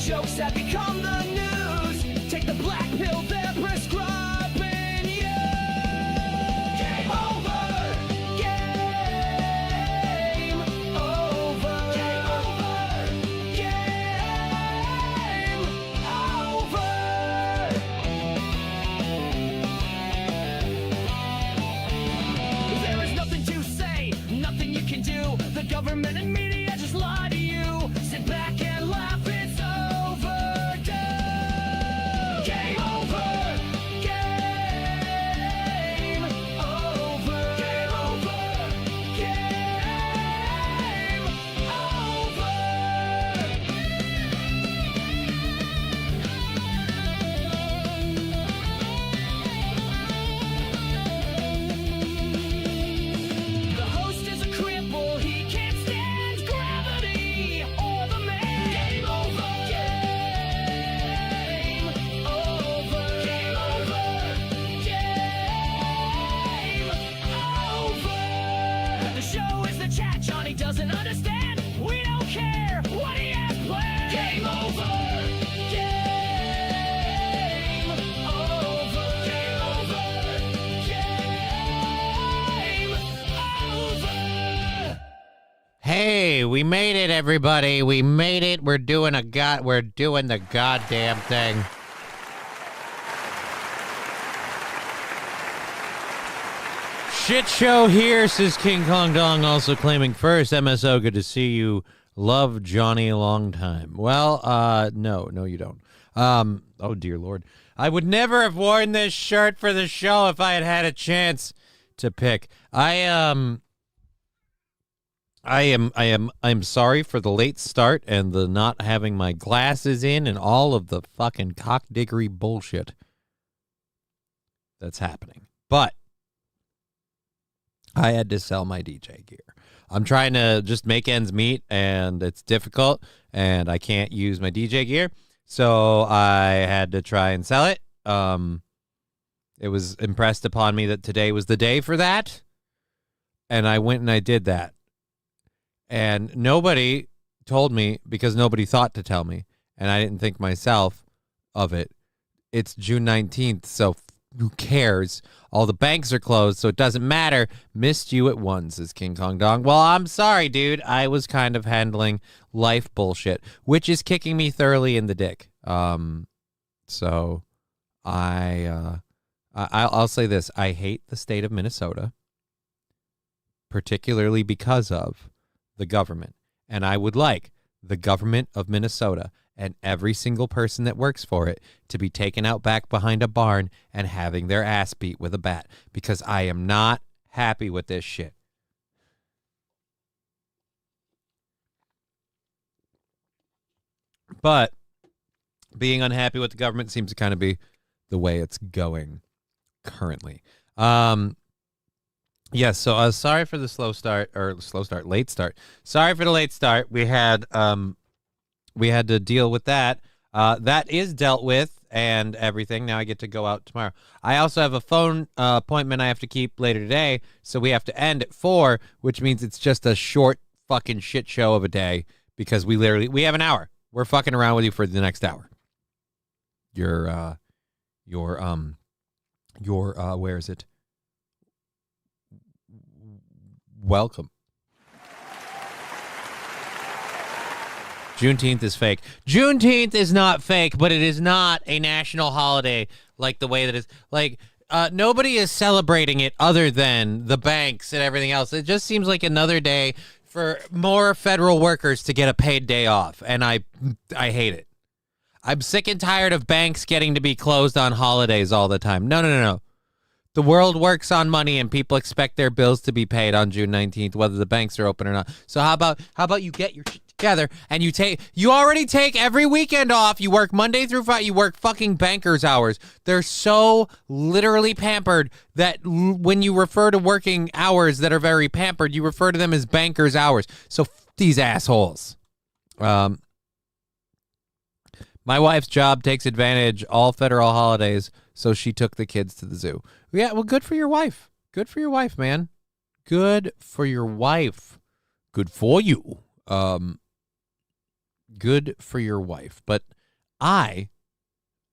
jokes that become the news. Take the black pill they're prescribing you. Game over. Game over. Game over. Game over. There is nothing to say, nothing you can do. The government and media just lie to you. Sit back and laugh, it's overdue. Game over. Game over. Game over. Game over. The host is a cripple, he can't stand gravity or the man. Game over. Game over. Game over. Game over. The show is the chat Johnny doesn't understand. We don't care what he has planned. Game over. Game over. Game over. Game over. Hey, we made it, everybody. We made it. We're doing the goddamn thing. Shit show here, says King Kong Dong, also claiming first. MSO, good to see you. Love Johnny a long time. Well, no, you don't. Oh dear Lord. I would never have worn this shirt for the show if I had had a chance to pick. I'm sorry for the late start and the not having my glasses in and all of the fucking cockdiggery bullshit that's happening. But I had to sell my DJ gear. I'm trying to just make ends meet, and it's difficult, and I can't use my DJ gear, so I had to try and sell it. It was impressed upon me that today was the day for that, and I went and I did that. And nobody told me, because nobody thought to tell me, and I didn't think myself of it. It's June 19th, so who cares? All the banks are closed, so it doesn't matter. Missed you at once, says King Kong Dong. Well, I'm sorry, dude. I was kind of handling life bullshit, which is kicking me thoroughly in the dick. So I'll say this. I hate the state of Minnesota, particularly because of the government. And I would like the government of Minnesota and every single person that works for it to be taken out back behind a barn and having their ass beat with a bat, because I am not happy with this shit. But being unhappy with the government seems to kind of be the way it's going currently. Yes, so sorry for the late start. Sorry for the late start. We had to deal with that. That is dealt with and everything. Now I get to go out tomorrow. I also have a phone appointment I have to keep later today, so we have to end at 4, which means it's just a short fucking shit show of a day, because we have an hour. We're fucking around with you for the next hour. Your where is it? Welcome. Juneteenth is fake. Juneteenth is not fake, but it is not a national holiday like the way that is. Like, nobody is celebrating it other than the banks and everything else. It just seems like another day for more federal workers to get a paid day off, and I hate it. I'm sick and tired of banks getting to be closed on holidays all the time. No. The world works on money, and people expect their bills to be paid on June 19th, whether the banks are open or not. So how about you get your shit together and you already take every weekend off. You work Monday through Friday. You work fucking bankers hours. They're so literally pampered that when you refer to working hours that are very pampered, you refer to them as bankers hours. So these assholes. My wife's job takes advantage all federal holidays, so she took the kids to the zoo. Yeah, well, good for your wife. Good for your wife, man. Good for your wife. Good for you. Good for your wife. But I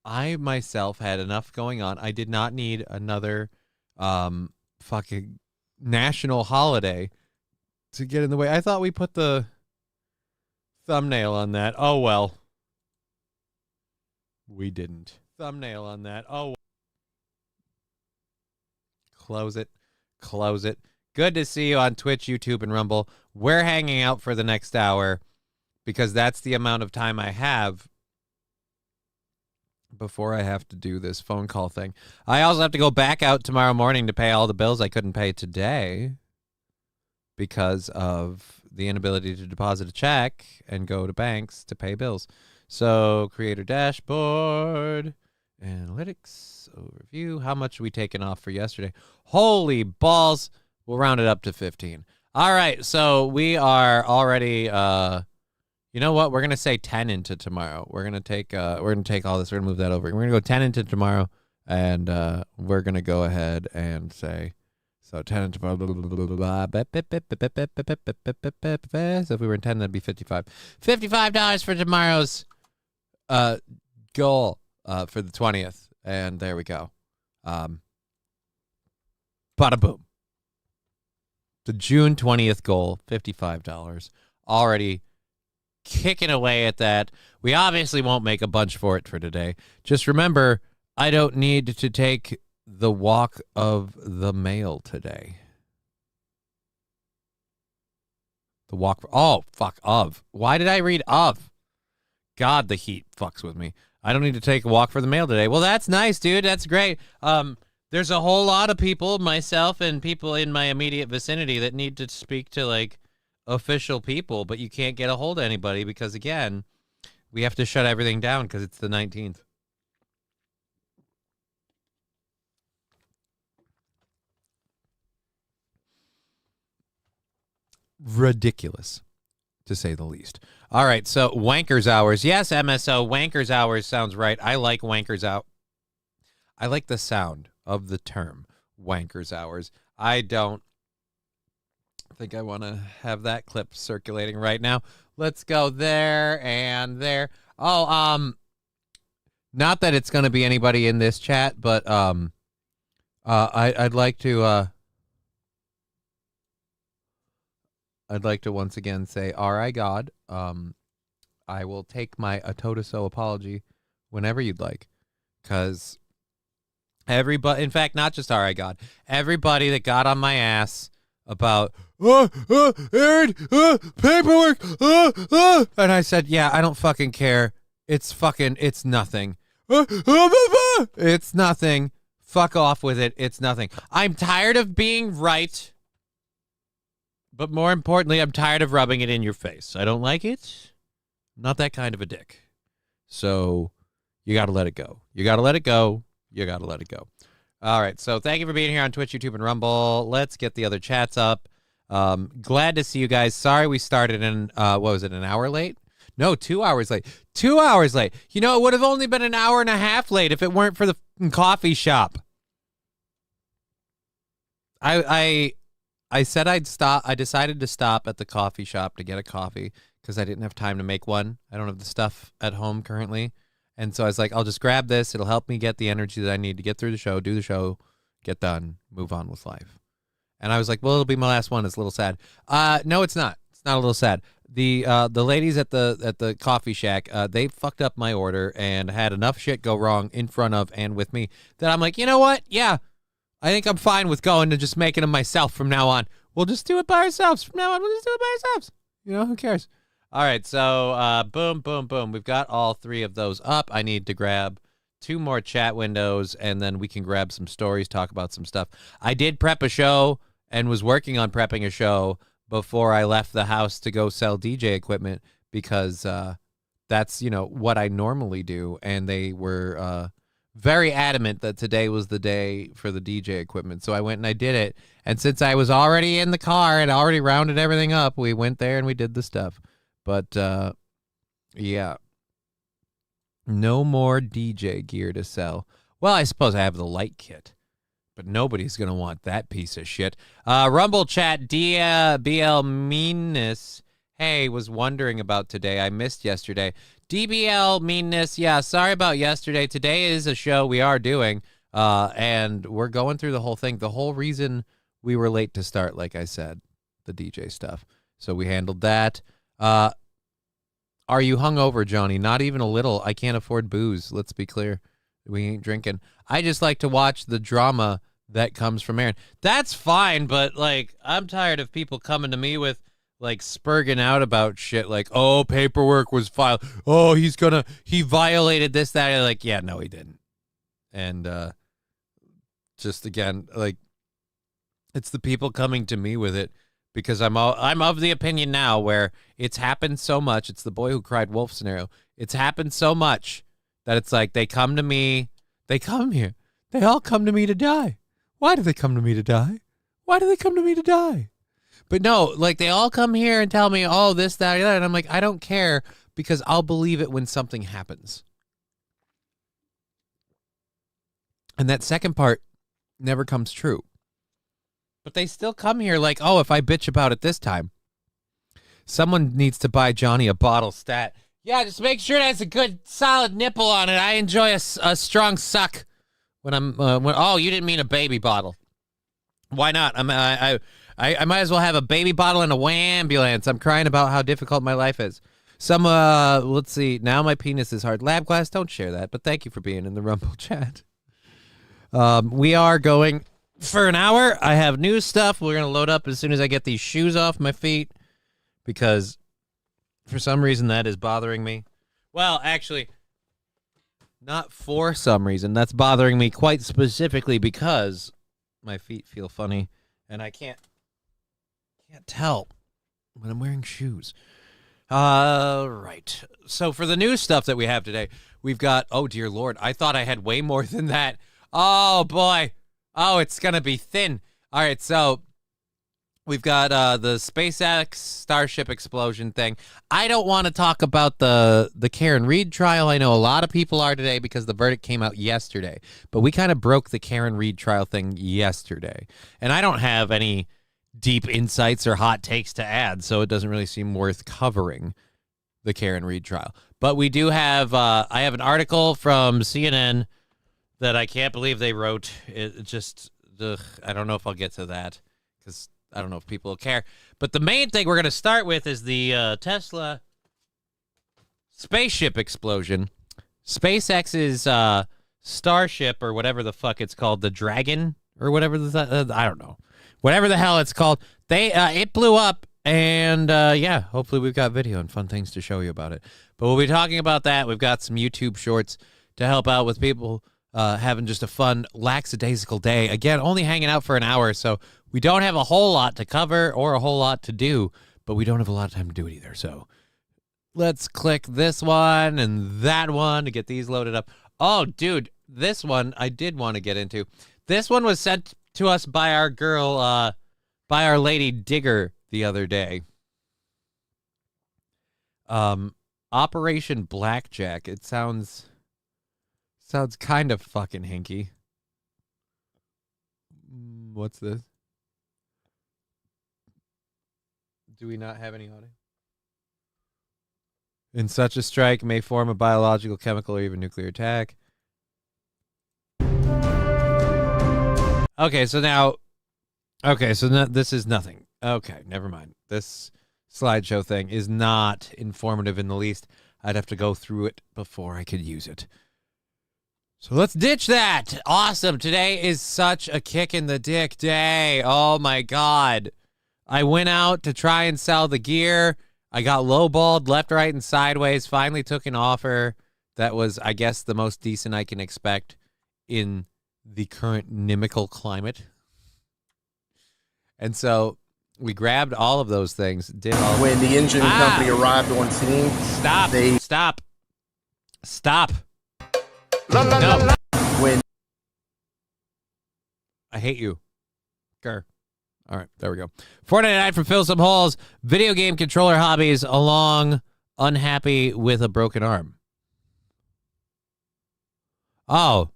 myself had enough going on. I did not need another fucking national holiday to get in the way. I thought we put the thumbnail on that. Oh, well. We didn't. Thumbnail on that. Oh, close it. Close it. Good to see you on Twitch, YouTube, and Rumble. We're hanging out for the next hour because that's the amount of time I have before I have to do this phone call thing. I also have to go back out tomorrow morning to pay all the bills I couldn't pay today because of the inability to deposit a check and go to banks to pay bills. So, creator dashboard, analytics, overview. How much are we taking off for yesterday? Holy balls. We'll round it up to 15. All right, so we are already you know what? We're going to say 10 into tomorrow. We're going to take all this. We're going to move that over. We're going to go 10 into tomorrow, and we're going to go ahead and say, so 10 into tomorrow. So if we were in 10, that'd be 55. $55 for tomorrow's goal for the 20th. And there we go. Bada boom. The June 20th goal, $55. Already kicking away at that. We obviously won't make a bunch for it for today. Just remember, I don't need to take the walk of the mail today. The walk. Oh, fuck. Of. Why did I read of? God, the heat fucks with me. I don't need to take a walk for the mail today. Well, that's nice, dude. That's great. There's a whole lot of people, myself and people in my immediate vicinity, that need to speak to, like, official people, but you can't get a hold of anybody because, again, we have to shut everything down because it's the 19th. Ridiculous, to say the least. All right, so Wankers Hours. Yes, MSO, Wankers Hours sounds right. I like Wankers Out. I like the sound of the term Wankers Hours. I don't think I want to have that clip circulating right now. Let's go there and there. Oh, not that it's going to be anybody in this chat, but I'd like to once again say, all right, God, I will take my Atotoso apology whenever you'd like, because everybody, in fact, not just all right, God, everybody that got on my ass about, Aaron, paperwork, and I said, yeah, I don't fucking care. It's nothing. It's nothing. Fuck off with it. It's nothing. I'm tired of being right. But more importantly, I'm tired of rubbing it in your face. I don't like it. I'm not that kind of a dick. So you got to let it go. You got to let it go. You got to let it go. All right. So thank you for being here on Twitch, YouTube, and Rumble. Let's get the other chats up. Glad to see you guys. Sorry we started in, what was it, an hour late? No, 2 hours late. 2 hours late. You know, it would have only been an hour and a half late if it weren't for the coffee shop. I said I'd stop. I decided to stop at the coffee shop to get a coffee because I didn't have time to make one. I don't have the stuff at home currently. And so I was like, I'll just grab this. It'll help me get the energy that I need to get through the show, do the show, get done, move on with life. And I was like, well, it'll be my last one. It's a little sad. No, it's not. It's not a little sad. The ladies at the coffee shack, they fucked up my order and had enough shit go wrong in front of and with me that I'm like, you know what? Yeah, I think I'm fine with going to just making them myself from now on. We'll just do it by ourselves. From now on, we'll just do it by ourselves. You know, who cares? All right, so boom, boom, boom. We've got all three of those up. I need to grab 2 more chat windows, and then we can grab some stories, talk about some stuff. I did prep a show and was working on prepping a show before I left the house to go sell DJ equipment because that's, you know, what I normally do, and they were very adamant that today was the day for the DJ equipment. So I went and I did it. And since I was already in the car and already rounded everything up, we went there and we did the stuff. But, yeah. No more DJ gear to sell. Well, I suppose I have the light kit. But nobody's going to want that piece of shit. Rumble chat, BL Meanness. hey, was wondering about today. I missed yesterday. DBL meanness. Yeah, sorry about yesterday. Today is a show we are doing, and we're going through the whole thing. The whole reason we were late to start, like I said, the DJ stuff. So we handled that. Are you hungover, Johnny? Not even a little. I can't afford booze. Let's be clear. We ain't drinking. I just like to watch the drama that comes from Aaron. That's fine, but, like, I'm tired of people coming to me with, like, spurging out about shit like, oh, paperwork was filed. Oh, he violated this, that. And like, yeah, no, he didn't. And just, again, like, it's the people coming to me with it because I'm of the opinion now where it's happened so much. It's the boy who cried wolf scenario. It's happened so much that it's like they come to me. They come here. They all come to me to die. Why do they come to me to die? Why do they come to me to die? But no, like they all come here and tell me, oh, this, that, or that. And I'm like, I don't care because I'll believe it when something happens. And that second part never comes true. But they still come here like, oh, if I bitch about it this time, someone needs to buy Johnny a bottle stat. Yeah, just make sure it has a good solid nipple on it. I enjoy a strong suck when I'm oh, you didn't mean a baby bottle. Why not? I might as well have a baby bottle and a wambulance. I'm crying about how difficult my life is. Let's see. Now my penis is hard. Lab class, don't share that. But thank you for being in the Rumble chat. We are going for an hour. I have new stuff. We're going to load up as soon as I get these shoes off my feet because for some reason that is bothering me. Well, actually, not for some reason. That's bothering me quite specifically because my feet feel funny and I can't tell when I'm wearing shoes. Right. So for the new stuff that we have today, we've got, oh dear Lord, I thought I had way more than that. Oh boy. Oh, it's going to be thin. All right. So we've got the SpaceX Starship explosion thing. I don't want to talk about the Karen Reed trial. I know a lot of people are today because the verdict came out yesterday. But we kind of broke the Karen Reed trial thing yesterday. And I don't have any deep insights or hot takes to add, so it doesn't really seem worth covering the Karen Reed trial. But we do have, I have an article from CNN that I can't believe they wrote. It just, I don't know if I'll get to that because I don't know if people will care. But the main thing we're going to start with is the Tesla spaceship explosion. SpaceX's Starship or whatever the fuck it's called, the Dragon or whatever, I don't know. Whatever the hell it's called, it blew up, and yeah, hopefully we've got video and fun things to show you about it. But we'll be talking about that. We've got some YouTube shorts to help out with people having just a fun, lackadaisical day. Again, only hanging out for an hour, so we don't have a whole lot to cover or a whole lot to do, but we don't have a lot of time to do it either. So let's click this one and that one to get these loaded up. Oh, dude, this one I did want to get into. This one was sent to us by our girl, by our lady Digger the other day. Operation Blackjack. It sounds kind of fucking hinky. What's this? Do we not have any audio? In such a strike may form a biological, chemical, or even nuclear attack. Okay, so now, this is nothing. Okay, never mind. This slideshow thing is not informative in the least. I'd have to go through it before I could use it. So let's ditch that. Awesome. Today is such a kick in the dick day. Oh my God. I went out to try and sell the gear. I got lowballed left, right, and sideways. Finally took an offer that was, I guess, the most decent I can expect in the current inimical climate. And so we grabbed all of those things. Did all when the engine company arrived on scene. Stop. La, la, No. la, la. When I hate you. Grr. All right, there we go. $4.99 from Fill Some Holes. Video game controller hobbies along unhappy with a broken arm. Oh.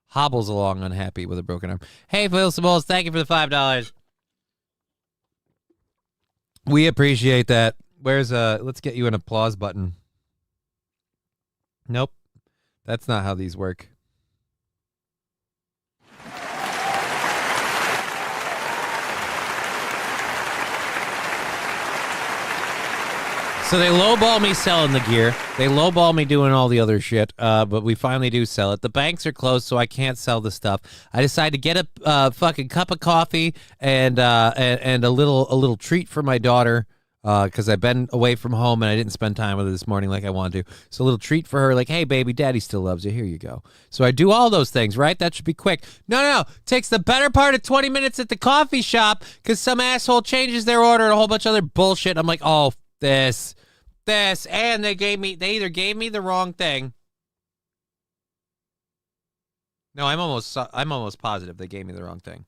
Hobbles along unhappy with a broken arm. Hey, Fill Some Holes, thank you for the $5. We appreciate that. Where's let's get you an applause button. Nope. That's not how these work. So they lowball me selling the gear. They lowball me doing all the other shit, but we finally do sell it. The banks are closed, so I can't sell the stuff. I decided to get a fucking cup of coffee and a little treat for my daughter because I've been away from home and I didn't spend time with her this morning like I wanted to. So a little treat for her, like, hey, baby, daddy still loves you. Here you go. So I do all those things, right? That should be quick. No. Takes the better part of 20 minutes at the coffee shop because some asshole changes their order and a whole bunch of other bullshit. I'm like, oh, this, and they either gave me the wrong thing. No, I'm almost positive they gave me the wrong thing.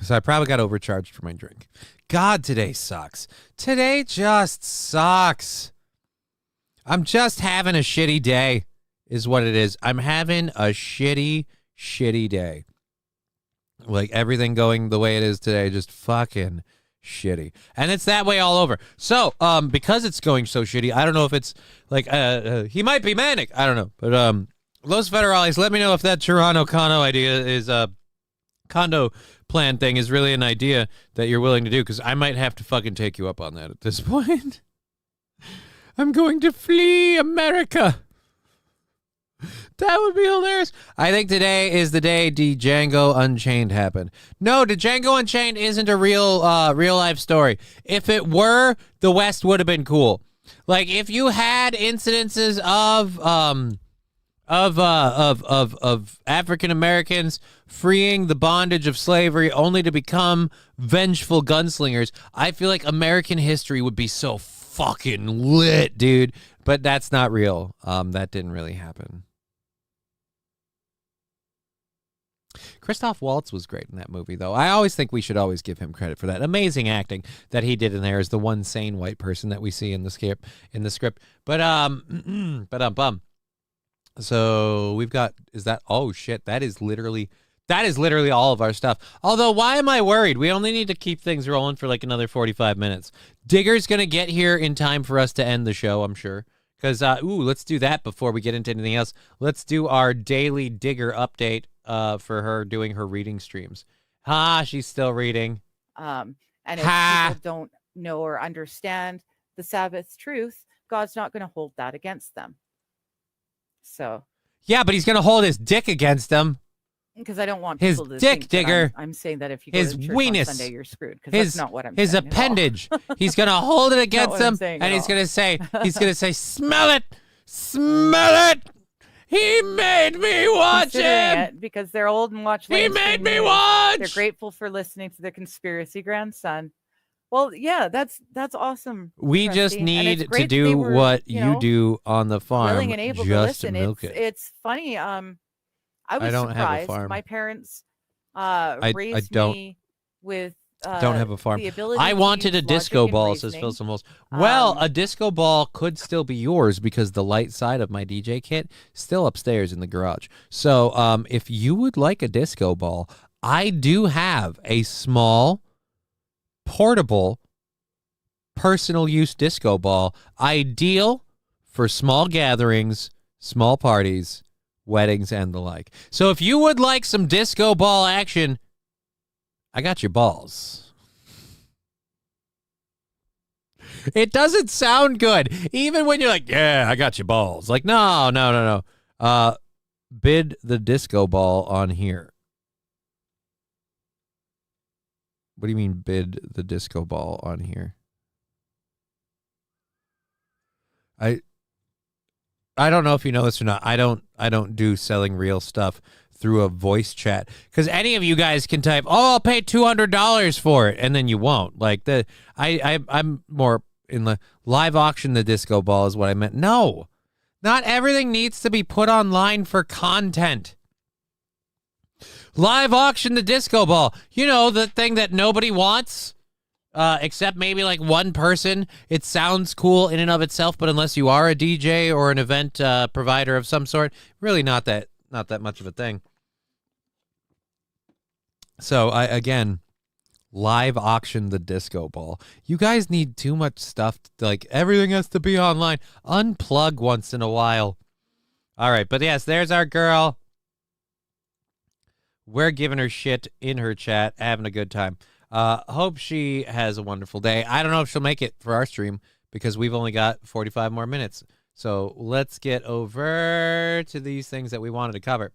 So I probably got overcharged for my drink. God, today sucks. Today just sucks. I'm just having a shitty day, is what it is. I'm having a shitty day. Like, everything going the way it is today, just fucking shitty. And it's that way all over. So, because it's going so shitty, I don't know if it's, like, he might be manic. I don't know. But, Los Federales, let me know if that Toronto condo idea is, condo plan thing is really an idea that you're willing to do, because I might have to fucking take you up on that at this point. I'm going to flee America. That would be hilarious. I think today is the day Django Unchained happened. No, Django Unchained isn't a real life story. If it were, the West would have been cool. Like, if you had incidences of African Americans freeing the bondage of slavery only to become vengeful gunslingers, I feel like American history would be so fucking lit, dude. But that's not real. That didn't really happen. Christoph Waltz was great in that movie, though. I always think we should always give him credit for that amazing acting that he did in there as the one sane white person that we see in the script. But so we've got, oh shit, that is literally all of our stuff. Although, why am I worried? We only need to keep things rolling for like another 45 minutes. Digger's going to get here in time for us to end the show, I'm sure. Because, let's do that before we get into anything else. Let's do our daily Digger update for her doing her reading streams. She's still reading. And if people don't know or understand the Sabbath's truth, God's not going to hold that against them. So. Yeah, but he's going to hold his dick against them. Because I don't want his people to dick think digger. I'm saying that if you go to church on Sunday, you're screwed. Because that's not what I'm saying. His appendage. He's gonna hold it against him, and he's gonna say, "Smell it, smell it. He made me watch it because they're old and watch. He made me watch. They're grateful for listening to the conspiracy grandson. Well, yeah, that's awesome. We Rusty. just need to do what you do on the farm. Willing and able just to listen. milk it. It's funny. I was don't surprised. have a farm. My parents raised don't, me with don't have a farm. the ability I to wanted use a disco logic and ball, says reasoning. Phil Simoles. Well, a disco ball could still be yours because the light side of my DJ kit still upstairs in the garage. So if you would like a disco ball, I do have a small, portable, personal use disco ball, ideal for small gatherings, small parties, weddings, and the like. So if you would like some disco ball action, I got your balls. It doesn't sound good, even when you're like, yeah, I got your balls. Like, no. Bid the disco ball on here. What do you mean bid the disco ball on here? I don't know if you know this or not. I don't do selling real stuff through a voice chat because any of you guys can type, "Oh, I'll pay $200 for it," and then you won't. Like I'm more in the live auction. The disco ball is what I meant. No, not everything needs to be put online for content. Live auction the disco ball. You know, the thing that nobody wants. Except maybe like one person. It sounds cool in and of itself, but unless you are a DJ or an event provider of some sort, really not that much of a thing. So I again live auction the disco ball. You guys need too much stuff. Like everything has to be online. Unplug once in a while. All right, but yes, there's our girl. We're giving her shit in her chat, having a good time. Hope she has a wonderful day. I don't know if she'll make it for our stream because we've only got 45 more minutes. So let's get over to these things that we wanted to cover.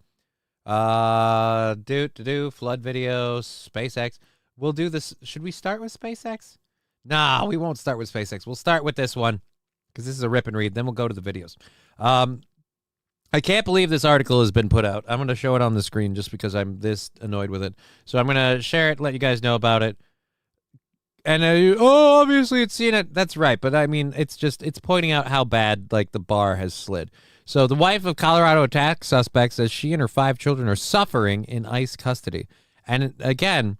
Flood videos, SpaceX. We'll do this. Should we start with SpaceX? Nah, we won't start with SpaceX. We'll start with this one because this is a rip and read. Then we'll go to the videos. I can't believe this article has been put out. I'm going to show it on the screen just because I'm this annoyed with it. So I'm going to share it, let you guys know about it. And obviously it's seen it. That's right. But I mean, it's pointing out how bad like the bar has slid. So the wife of Colorado attack suspect says she and her 5 children are suffering in ICE custody. And again,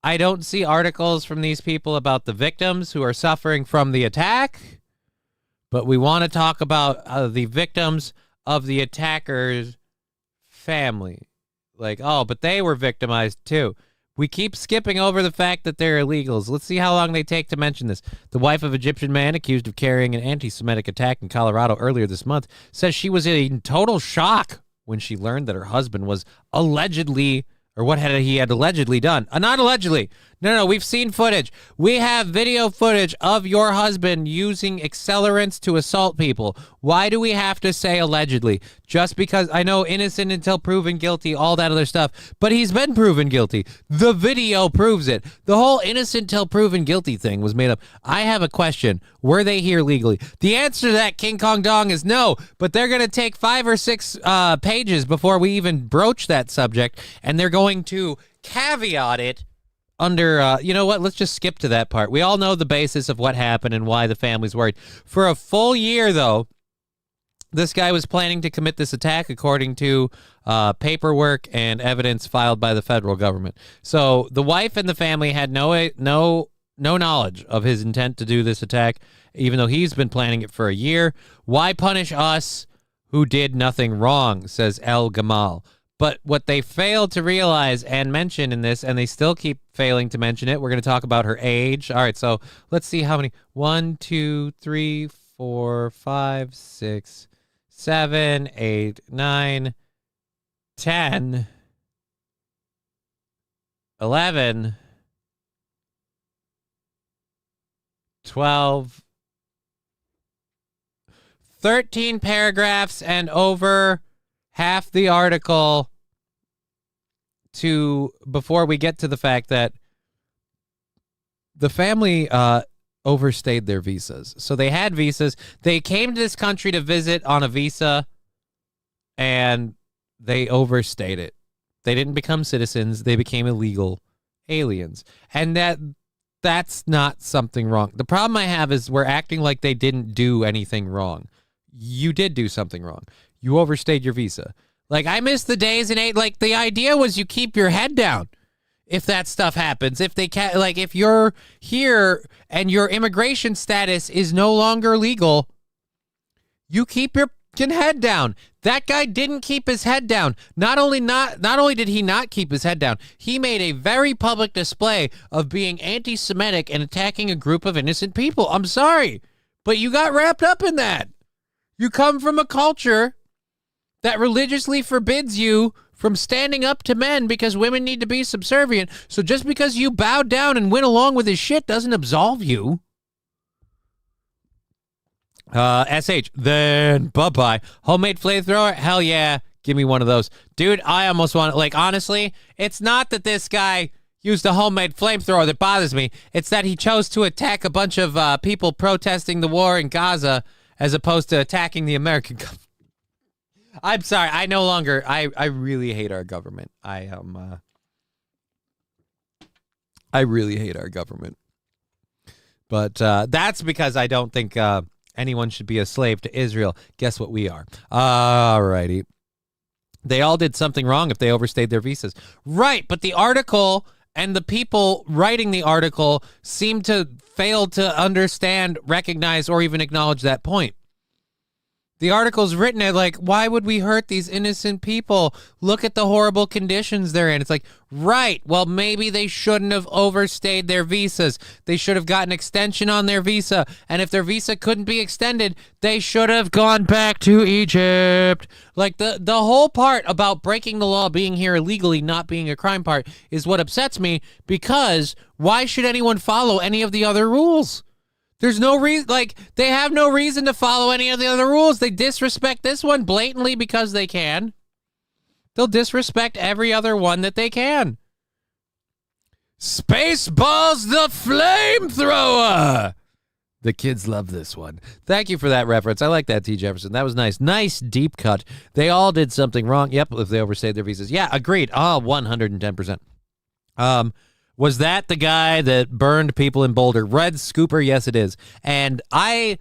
I don't see articles from these people about the victims who are suffering from the attack. But we want to talk about the victims of the attacker's family. Like, oh, but they were victimized too. We keep skipping over the fact that they're illegals. Let's see how long they take to mention this. The wife of Egyptian man accused of carrying an anti-Semitic attack in Colorado earlier this month says she was in total shock when she learned that her husband was allegedly, or what he had allegedly done. Not allegedly. No, we've seen footage. We have video footage of your husband using accelerants to assault people. Why do we have to say allegedly? Just because I know innocent until proven guilty, all that other stuff, but he's been proven guilty. The video proves it. The whole innocent till proven guilty thing was made up. I have a question. Were they here legally? The answer to that, King Kong Dong, is no, but they're going to take 5 or 6 pages before we even broach that subject, and they're going to caveat it under, you know what, let's just skip to that part. We all know the basis of what happened and why the family's worried. For a full year, though, this guy was planning to commit this attack according to paperwork and evidence filed by the federal government. So the wife and the family had no knowledge of his intent to do this attack, even though he's been planning it for a year. Why punish us who did nothing wrong, says El Gamal. But what they failed to realize and mention in this, and they still keep failing to mention it, we're going to talk about her age. All right, so let's see how many. 1, 2, 3, 4, 5, 6, 7, 8, 9, 10, 11, 12, 13 paragraphs and over half the article before we get to the fact that the family overstayed their visas. So they had visas. They came to this country to visit on a visa, and they overstayed it. They didn't become citizens. They became illegal aliens. And that's not something wrong. The problem I have is we're acting like they didn't do anything wrong. You did do something wrong. You overstayed your visa. Like, I miss the days in like, the idea was you keep your head down if that stuff happens. If they can't, like, if you're here and your immigration status is no longer legal, you keep your head down. That guy didn't keep his head down. Not only did he not keep his head down, he made a very public display of being anti-Semitic and attacking a group of innocent people. I'm sorry, but you got wrapped up in that. You come from a culture that religiously forbids you from standing up to men because women need to be subservient. So just because you bowed down and went along with his shit doesn't absolve you. SH, then bye-bye. Homemade flamethrower? Hell yeah. Give me one of those. Dude, I almost want, like, honestly, it's not that this guy used a homemade flamethrower that bothers me. It's that he chose to attack a bunch of people protesting the war in Gaza as opposed to attacking the American government. I'm sorry. I no longer. I really hate our government. I really hate our government. But that's because I don't think anyone should be a slave to Israel. Guess what we are? Alrighty. They all did something wrong if they overstayed their visas. Right, but the article and the people writing the article seem to fail to understand, recognize, or even acknowledge that point. The article's written it like, why would we hurt these innocent people? Look at the horrible conditions they're in. It's like, right, well, maybe they shouldn't have overstayed their visas. They should have gotten extension on their visa. And if their visa couldn't be extended, they should have gone back to Egypt. Like, the whole part about breaking the law, being here illegally, not being a crime part, is what upsets me, because why should anyone follow any of the other rules? There's no reason, like, they have no reason to follow any of the other rules. They disrespect this one blatantly because they can. They'll disrespect every other one that they can. Spaceballs the flamethrower. The kids love this one. Thank you for that reference. I like that, T. Jefferson. That was nice. Nice deep cut. They all did something wrong. Yep, if they overstayed their visas. Yeah, agreed. 110%. Was that the guy that burned people in Boulder? Red Scooper? Yes, it is. And I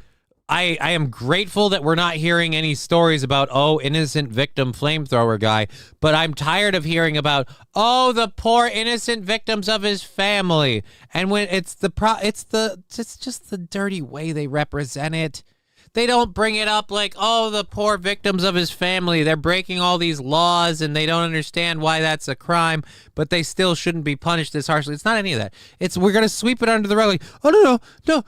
am grateful that we're not hearing any stories about, innocent victim flamethrower guy, but I'm tired of hearing about, the poor innocent victims of his family. And when it's just the dirty way they represent it. They don't bring it up like, the poor victims of his family. They're breaking all these laws and they don't understand why that's a crime, but they still shouldn't be punished this harshly. It's not any of that. We're going to sweep it under the rug like, no,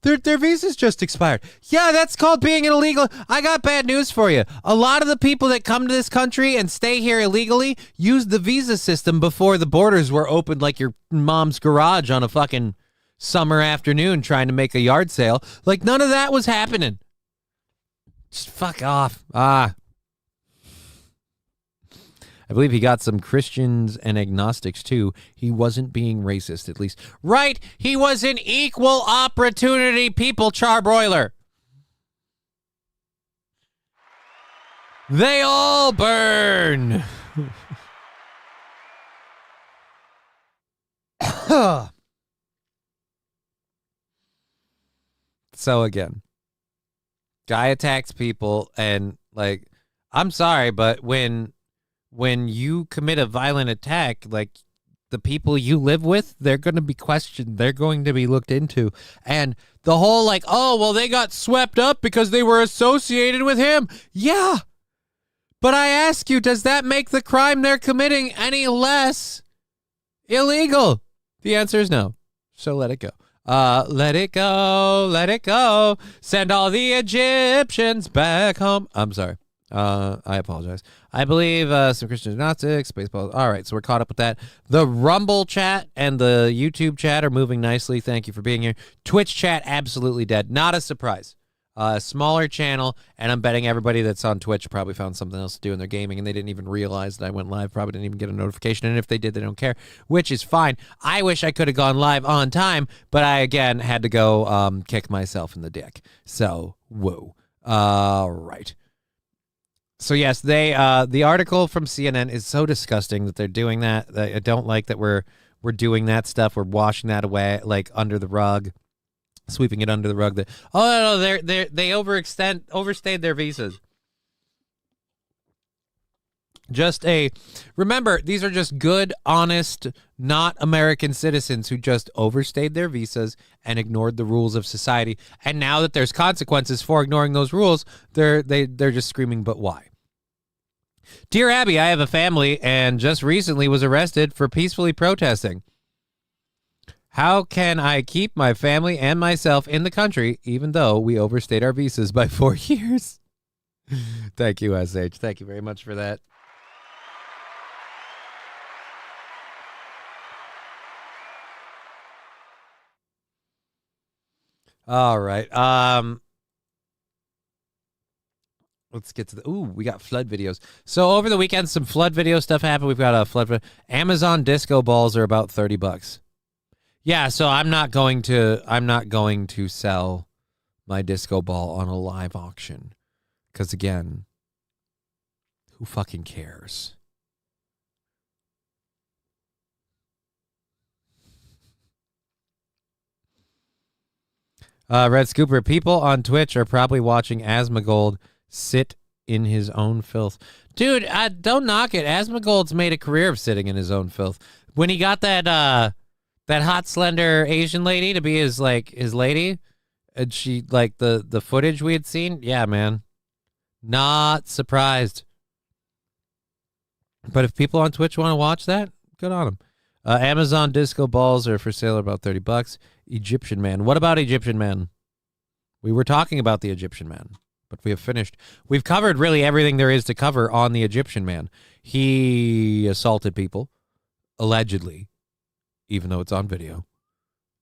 their visa's just expired. Yeah, that's called being an illegal. I got bad news for you. A lot of the people that come to this country and stay here illegally used the visa system before the borders were opened like your mom's garage on a fucking summer afternoon trying to make a yard sale. Like, none of that was happening. Just fuck off. I believe he got some Christians and agnostics too. He wasn't being racist, at least. Right, he was an equal opportunity people charbroiler. They all burn. So again, guy attacks people, and like, I'm sorry, but when you commit a violent attack, like, the people you live with, they're going to be questioned. They're going to be looked into. And the whole like, they got swept up because they were associated with him. Yeah. But I ask you, does that make the crime they're committing any less illegal? The answer is no. So let it go. Let it go, let it go. Send all the Egyptians back home. I'm sorry. I apologize. I believe some Christian Gnostics, Spaceballs. All right, so we're caught up with that. The Rumble chat and the YouTube chat are moving nicely. Thank you for being here. Twitch chat, absolutely dead. Not a surprise. Smaller channel, and I'm betting everybody that's on Twitch probably found something else to do in their gaming, and they didn't even realize that I went live. Probably didn't even get a notification, and if they did, they don't care, which is fine. I wish I could have gone live on time, but I, again, had to go kick myself in the dick. So, whoa. Right. So, yes, the article from CNN is so disgusting that they're doing that. I don't like that we're doing that stuff. We're washing that away, like, under the rug. Sweeping it under the rug. They overstayed their visas. Remember, these are just good, honest, not American citizens who just overstayed their visas and ignored the rules of society. And now that there's consequences for ignoring those rules, they're just screaming, but why? Dear Abby, I have a family and just recently was arrested for peacefully protesting. How can I keep my family and myself in the country even though we overstayed our visas by 4 years? Thank you, SH. Thank you very much for that. All right. Let's get to we got flood videos. So over the weekend, some flood video stuff happened. We've got a flood. Amazon disco balls are about $30. Yeah, so I'm not going to sell my disco ball on a live auction. Because again, who fucking cares? Red Scooper, people on Twitch are probably watching Asmongold sit in his own filth. Dude, don't knock it. Asmongold's made a career of sitting in his own filth. When he got that hot, slender Asian lady to be his lady, and she, like, the footage we had seen, yeah, man. Not surprised. But if people on Twitch want to watch that, good on them. Amazon disco balls are for sale about $30. Egyptian man. What about Egyptian man? We were talking about the Egyptian man, but we have finished. We've covered really everything there is to cover on the Egyptian man. He assaulted people, allegedly, even though it's on video.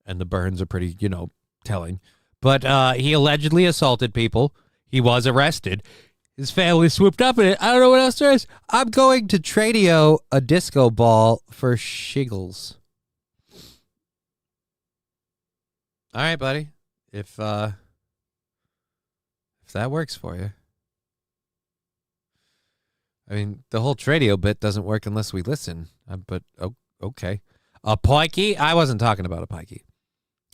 And the burns are pretty, telling. But he allegedly assaulted people. He was arrested. His family swooped up in it. I don't know what else there is. I'm going to Tradio a disco ball for shiggles. All right, buddy. If that works for you. I mean, the whole Tradio bit doesn't work unless we listen. But okay. A pikey? I wasn't talking about a pikey.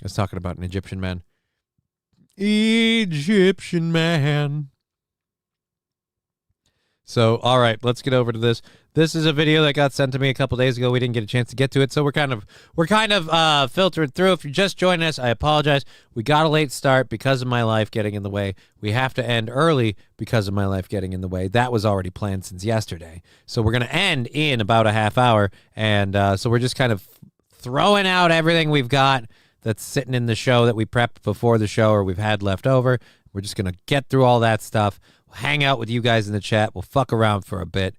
I was talking about an Egyptian man. Egyptian man. So, all right, let's get over to this. This is a video that got sent to me a couple days ago. We didn't get a chance to get to it, so we're kind of filtered through. If you're just joining us, I apologize. We got a late start because of my life getting in the way. We have to end early because of my life getting in the way. That was already planned since yesterday. So we're going to end in about a half hour, and so we're just kind of throwing out everything we've got that's sitting in the show that we prepped before the show or we've had left over. We're just going to get through all that stuff. We'll hang out with you guys in the chat. We'll fuck around for a bit.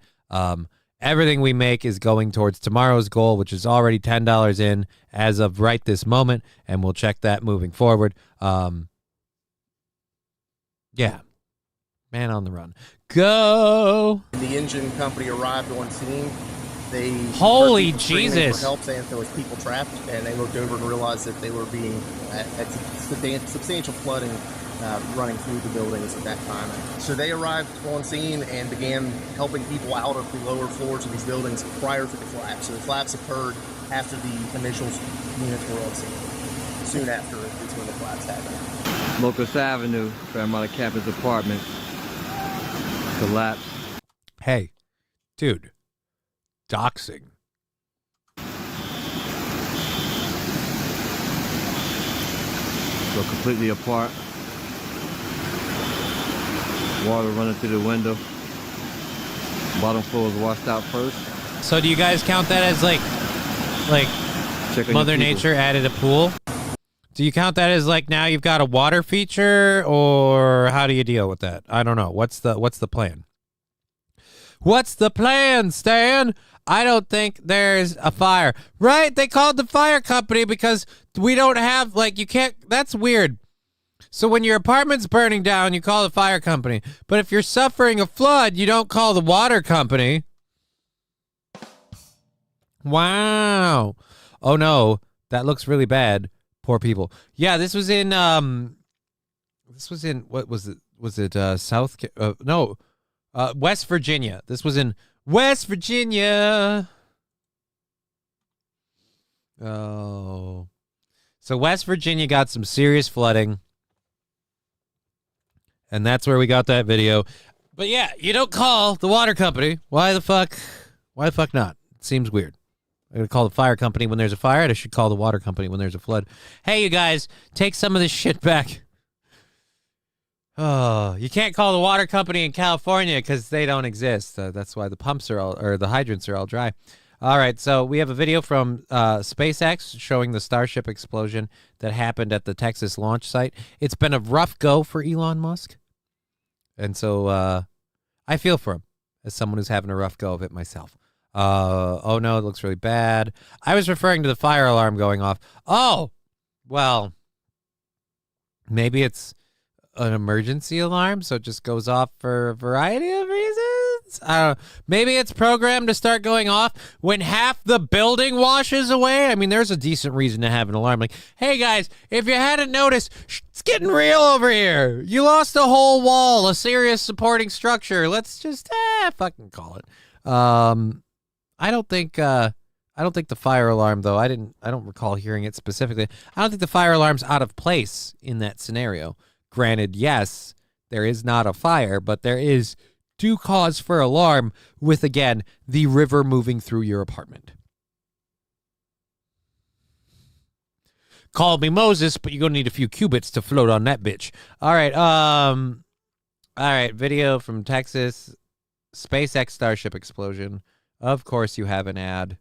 Everything we make is going towards tomorrow's goal, which is already $10 in as of right this moment, and we'll check that moving forward. Yeah. Man on the run. Go! The engine company arrived on scene. They Holy heard people screaming Jesus. for help, saying that there was people trapped, and they looked over and realized that they were being at substantial flooding running through the buildings at that time. So they arrived on scene and began helping people out of the lower floors of these buildings prior to the collapse. So the collapse occurred after the initial units were on scene. Soon after is when the collapse happened. Locust Avenue, Fairmont Campus Apartments, collapse. Hey, dude. Doxing. So completely apart. Water running through the window. Bottom floor was washed out first. So do you guys count that as like Check on Mother your people. Nature added a pool? Do you count that as like now you've got a water feature, or how do you deal with that? I don't know. What's the plan? What's the plan, Stan? I don't think there's a fire. Right? They called the fire company because we don't have, you can't, that's weird. So when your apartment's burning down, you call the fire company. But if you're suffering a flood, you don't call the water company. Wow. Oh no, that looks really bad. Poor people. Yeah, this was in, what was it? Was it, West Virginia. This was in West Virginia. Oh. So West Virginia got some serious flooding. And that's where we got that video. But yeah, you don't call the water company. Why the fuck not? It seems weird. I'm going to call the fire company when there's a fire, and I should call the water company when there's a flood. Hey, you guys, take some of this shit back. Oh, you can't call the water company in California because they don't exist. That's why the pumps are the hydrants are all dry. All right, so we have a video from SpaceX showing the Starship explosion that happened at the Texas launch site. It's been a rough go for Elon Musk. And so I feel for him as someone who's having a rough go of it myself. Oh, no, it looks really bad. I was referring to the fire alarm going off. Oh, well, maybe it's an emergency alarm, so it just goes off for a variety of reasons. I don't know. Maybe it's programmed to start going off when half the building washes away. I mean, there's a decent reason to have an alarm. Like, hey guys, if you hadn't noticed, it's getting real over here. You lost a whole wall, a serious supporting structure. Let's just fucking call it. I don't think the fire alarm, though. I don't recall hearing it specifically. I don't think the fire alarm's out of place in that scenario. Granted, yes, there is not a fire, but there is due cause for alarm with, again, the river moving through your apartment. Call me Moses, but you're going to need a few cubits to float on that bitch. All right, All right, video from Texas. SpaceX Starship explosion. Of course you have an ad.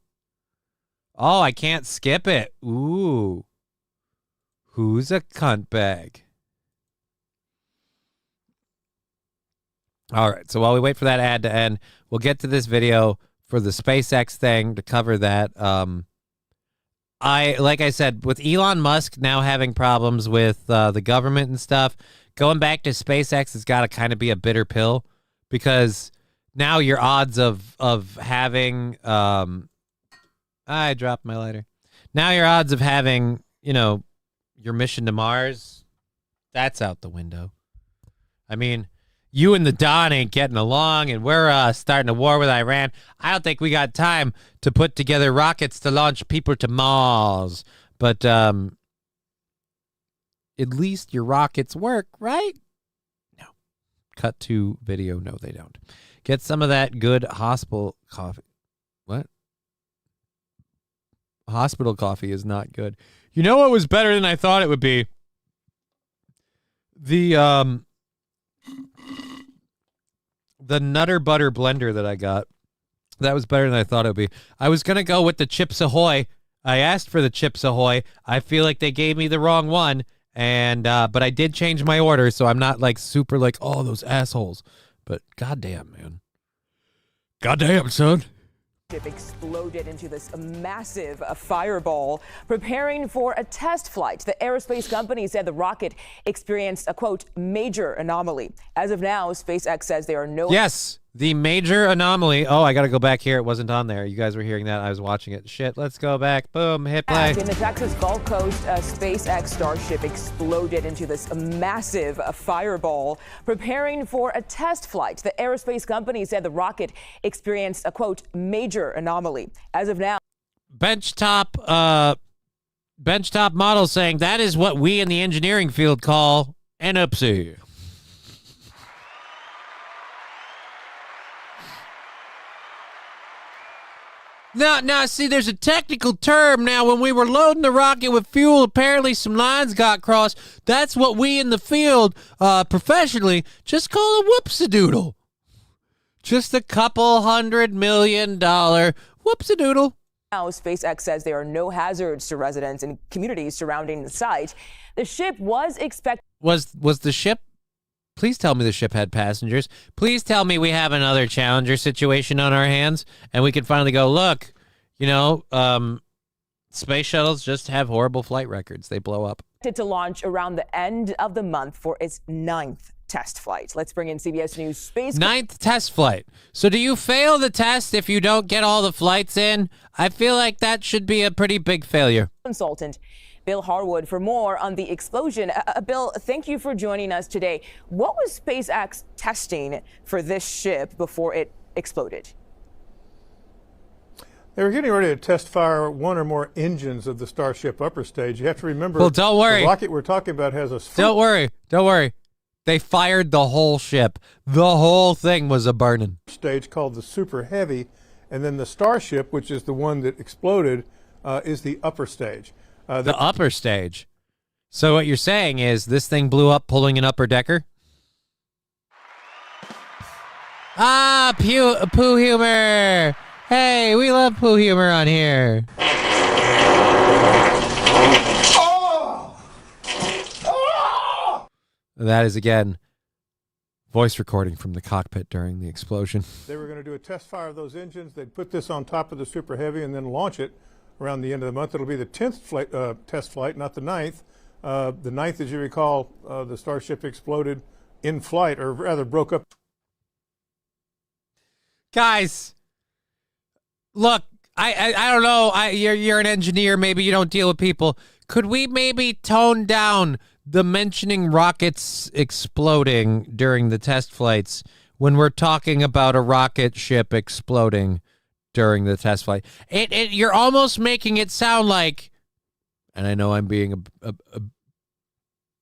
Oh, I can't skip it. Ooh. Who's a cunt bag? All right, so while we wait for that ad to end, we'll get to this video for the SpaceX thing to cover that. Like I said, with Elon Musk now having problems with the government and stuff, going back to SpaceX has got to kind of be a bitter pill, because now your odds of having I dropped my lighter. Now your odds of having, your mission to Mars, that's out the window. I mean, you and the Don ain't getting along, and we're starting a war with Iran. I don't think we got time to put together rockets to launch people to Mars. But at least your rockets work, right? No. Cut to video. No, they don't. Get some of that good hospital coffee. What? Hospital coffee is not good. You know what was better than I thought it would be? The Nutter Butter blender that I got. That was better than I thought it would be. I was going to go with the Chips Ahoy. I asked for the Chips Ahoy. I feel like they gave me the wrong one, and but I did change my order, so I'm not like super like, oh, those assholes. But goddamn, man. Goddamn, son. Ship exploded into this massive fireball, preparing for a test flight. The aerospace company said the rocket experienced a, quote, major anomaly. As of now, SpaceX says there are no... Yes, the major anomaly. Oh, I got to go back here. It wasn't on there. You guys were hearing that. I was watching it. Shit, let's go back. Boom, hit play. In the Texas Gulf Coast, a SpaceX Starship exploded into this massive fireball, preparing for a test flight. The aerospace company said the rocket experienced a, quote, major anomaly. As of now, benchtop model saying that is what we in the engineering field call an oopsie. Now, see, there's a technical term now. When we were loading the rocket with fuel, apparently some lines got crossed. That's what we in the field, professionally, just call a whoopsie-doodle. Just a couple $100 million whoopsie-doodle. now SpaceX says there are no hazards to residents and communities surrounding the site. The ship was expected. Was the ship? Please tell me the ship had passengers. Please tell me we have another Challenger situation on our hands and we can finally go, look, space shuttles just have horrible flight records. They blow up. To launch around the end of the month for its 9th test flight. Let's bring in CBS News space. 9th test flight. So do you fail the test if you don't get all the flights in? I feel like that should be a pretty big failure. Consultant Bill Harwood for more on the explosion. Bill, thank you for joining us today. What was SpaceX testing for this ship before it exploded? They were getting ready to test fire one or more engines of the Starship upper stage. You have to remember, well, don't worry. The rocket we're talking about has a... Don't worry. They fired the whole ship. The whole thing was a burning. Stage called the Super Heavy, and then the Starship, which is the one that exploded, is the upper stage. The upper stage. So what you're saying is this thing blew up pulling an upper decker? Ah, poo humor. Hey, we love poo humor on here. That is, again, voice recording from the cockpit during the explosion. They were going to do a test fire of those engines. They'd put this on top of the Super Heavy and then launch it around the end of the month. It'll be the 10th test flight, not the 9th. The 9th, as you recall, the Starship exploded in flight, or rather broke up. Guys, look, I don't know. You're an engineer. Maybe you don't deal with people. Could we maybe tone down the mentioning rockets exploding during the test flights when we're talking about a rocket ship exploding during the test flight? You're almost making it sound like, and I know I'm being a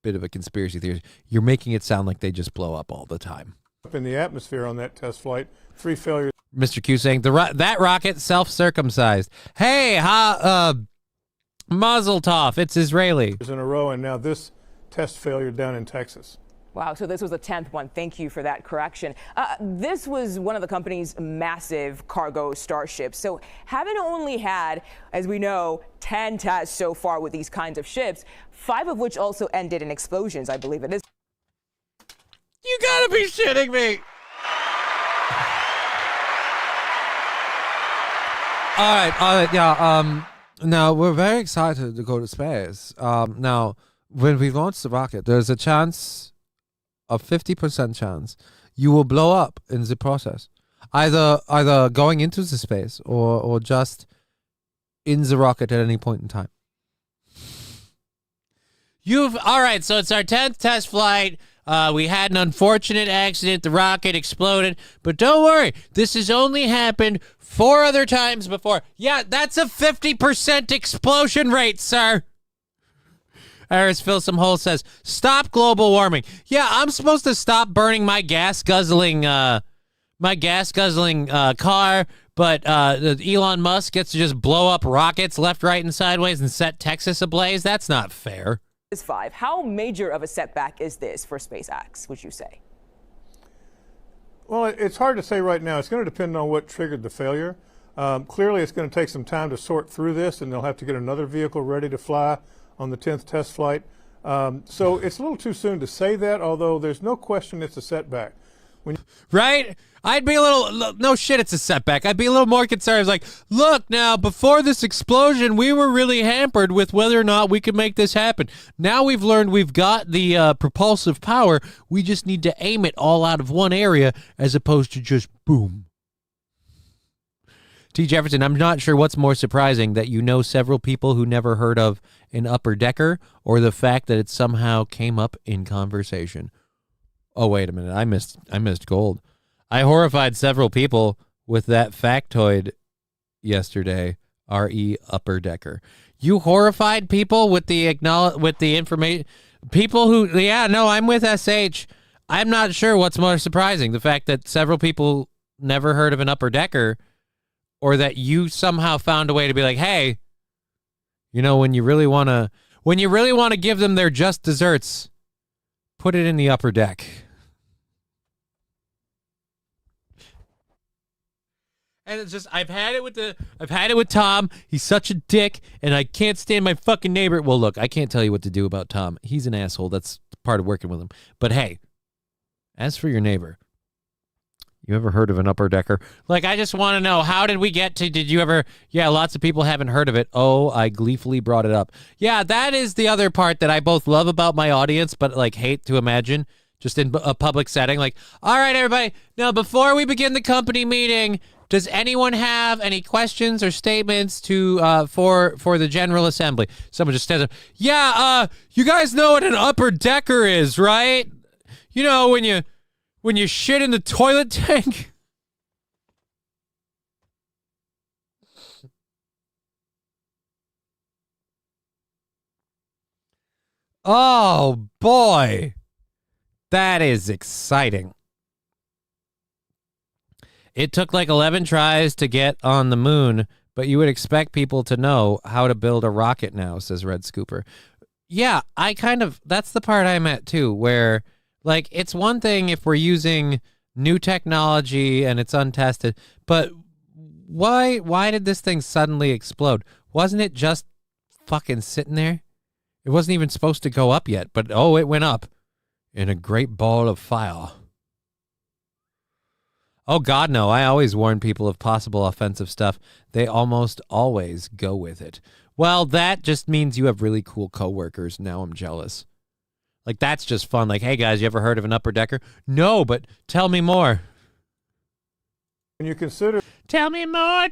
bit of a conspiracy theorist, you're making it sound like they just blow up all the time. Up in the atmosphere on that test flight, 3 failures. Mr. Q saying that rocket self-circumcised. Hey, Mazel tov, it's Israeli. In a row, and now this test failure down in Texas. Wow, so this was the 10th one. Thank you for that correction. This was one of the company's massive cargo starships. So having only had, as we know, 10 tests so far with these kinds of ships, 5 of which also ended in explosions, I believe it is. You gotta be shitting me. All right, yeah. Now we're very excited to go to space. Now, when we launch the rocket, there's a chance, a 50% chance, you will blow up in the process, either going into the space or just in the rocket at any point in time. All right. So it's our 10th test flight. We had an unfortunate accident. The rocket exploded. But don't worry. This has only happened 4 other times before. Yeah, that's a 50% explosion rate, sir. Iris Fill Some Hole says, stop global warming. Yeah, I'm supposed to stop burning my gas-guzzling car, but Elon Musk gets to just blow up rockets left, right, and sideways and set Texas ablaze? That's not fair. 5. How major of a setback is this for SpaceX, would you say? Well, it's hard to say right now. It's going to depend on what triggered the failure. Clearly, it's going to take some time to sort through this, and they'll have to get another vehicle ready to fly on the 10th test flight. So it's a little too soon to say that, although there's no question it's a setback. Right? I'd be a little, no shit, it's a setback. I'd be a little more concerned. I was like, look, now, before this explosion, we were really hampered with whether or not we could make this happen. Now we've learned we've got the propulsive power. We just need to aim it all out of one area as opposed to just boom. T. Jefferson, I'm not sure what's more surprising, that you know several people who never heard of an upper decker, or the fact that it somehow came up in conversation. Oh, wait a minute. I missed gold. I horrified several people with that factoid yesterday. R.E. upper decker. You horrified people with the information. People who, yeah, no, I'm with SH. I'm not sure what's more surprising, the fact that several people never heard of an upper decker, or that you somehow found a way to be like, hey, you know, when you really want to give them their just desserts, put it in the upper deck. And it's just, I've had it with Tom. He's such a dick, and I can't stand my fucking neighbor. Well, look, I can't tell you what to do about Tom. He's an asshole. That's part of working with him. But hey, as for your neighbor, you ever heard of an upper decker? Like, I just want to know, how did we get to, did you ever, yeah, lots of people haven't heard of it. Oh, I gleefully brought it up. Yeah, that is the other part that I both love about my audience, but like hate to imagine just in a public setting. Like, all right, everybody, now before we begin the company meeting, does anyone have any questions or statements to for the General Assembly? Someone just stands up. Yeah, you guys know what an upper decker is, right? You know, when you shit in the toilet tank. Oh, boy. That is exciting. It took like 11 tries to get on the moon, but you would expect people to know how to build a rocket now, says Red Scooper. Yeah, that's the part I'm at too, where like, it's one thing if we're using new technology and it's untested, but why did this thing suddenly explode? Wasn't it just fucking sitting there? It wasn't even supposed to go up yet, but oh, it went up in a great ball of fire. Oh, God, no. I always warn people of possible offensive stuff. They almost always go with it. Well, that just means you have really cool coworkers. Now I'm jealous. Like, that's just fun. Like, hey, guys, you ever heard of an upper decker? No, but tell me more. When you consider... Tell me more,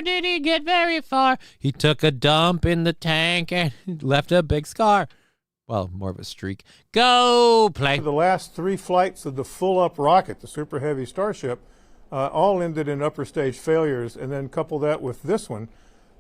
did he get very far? He took a dump in the tank and left a big scar. Well, more of a streak. Go play. The last 3 flights of the full-up rocket, the Super Heavy Starship, all ended in upper stage failures, and then couple that with this one,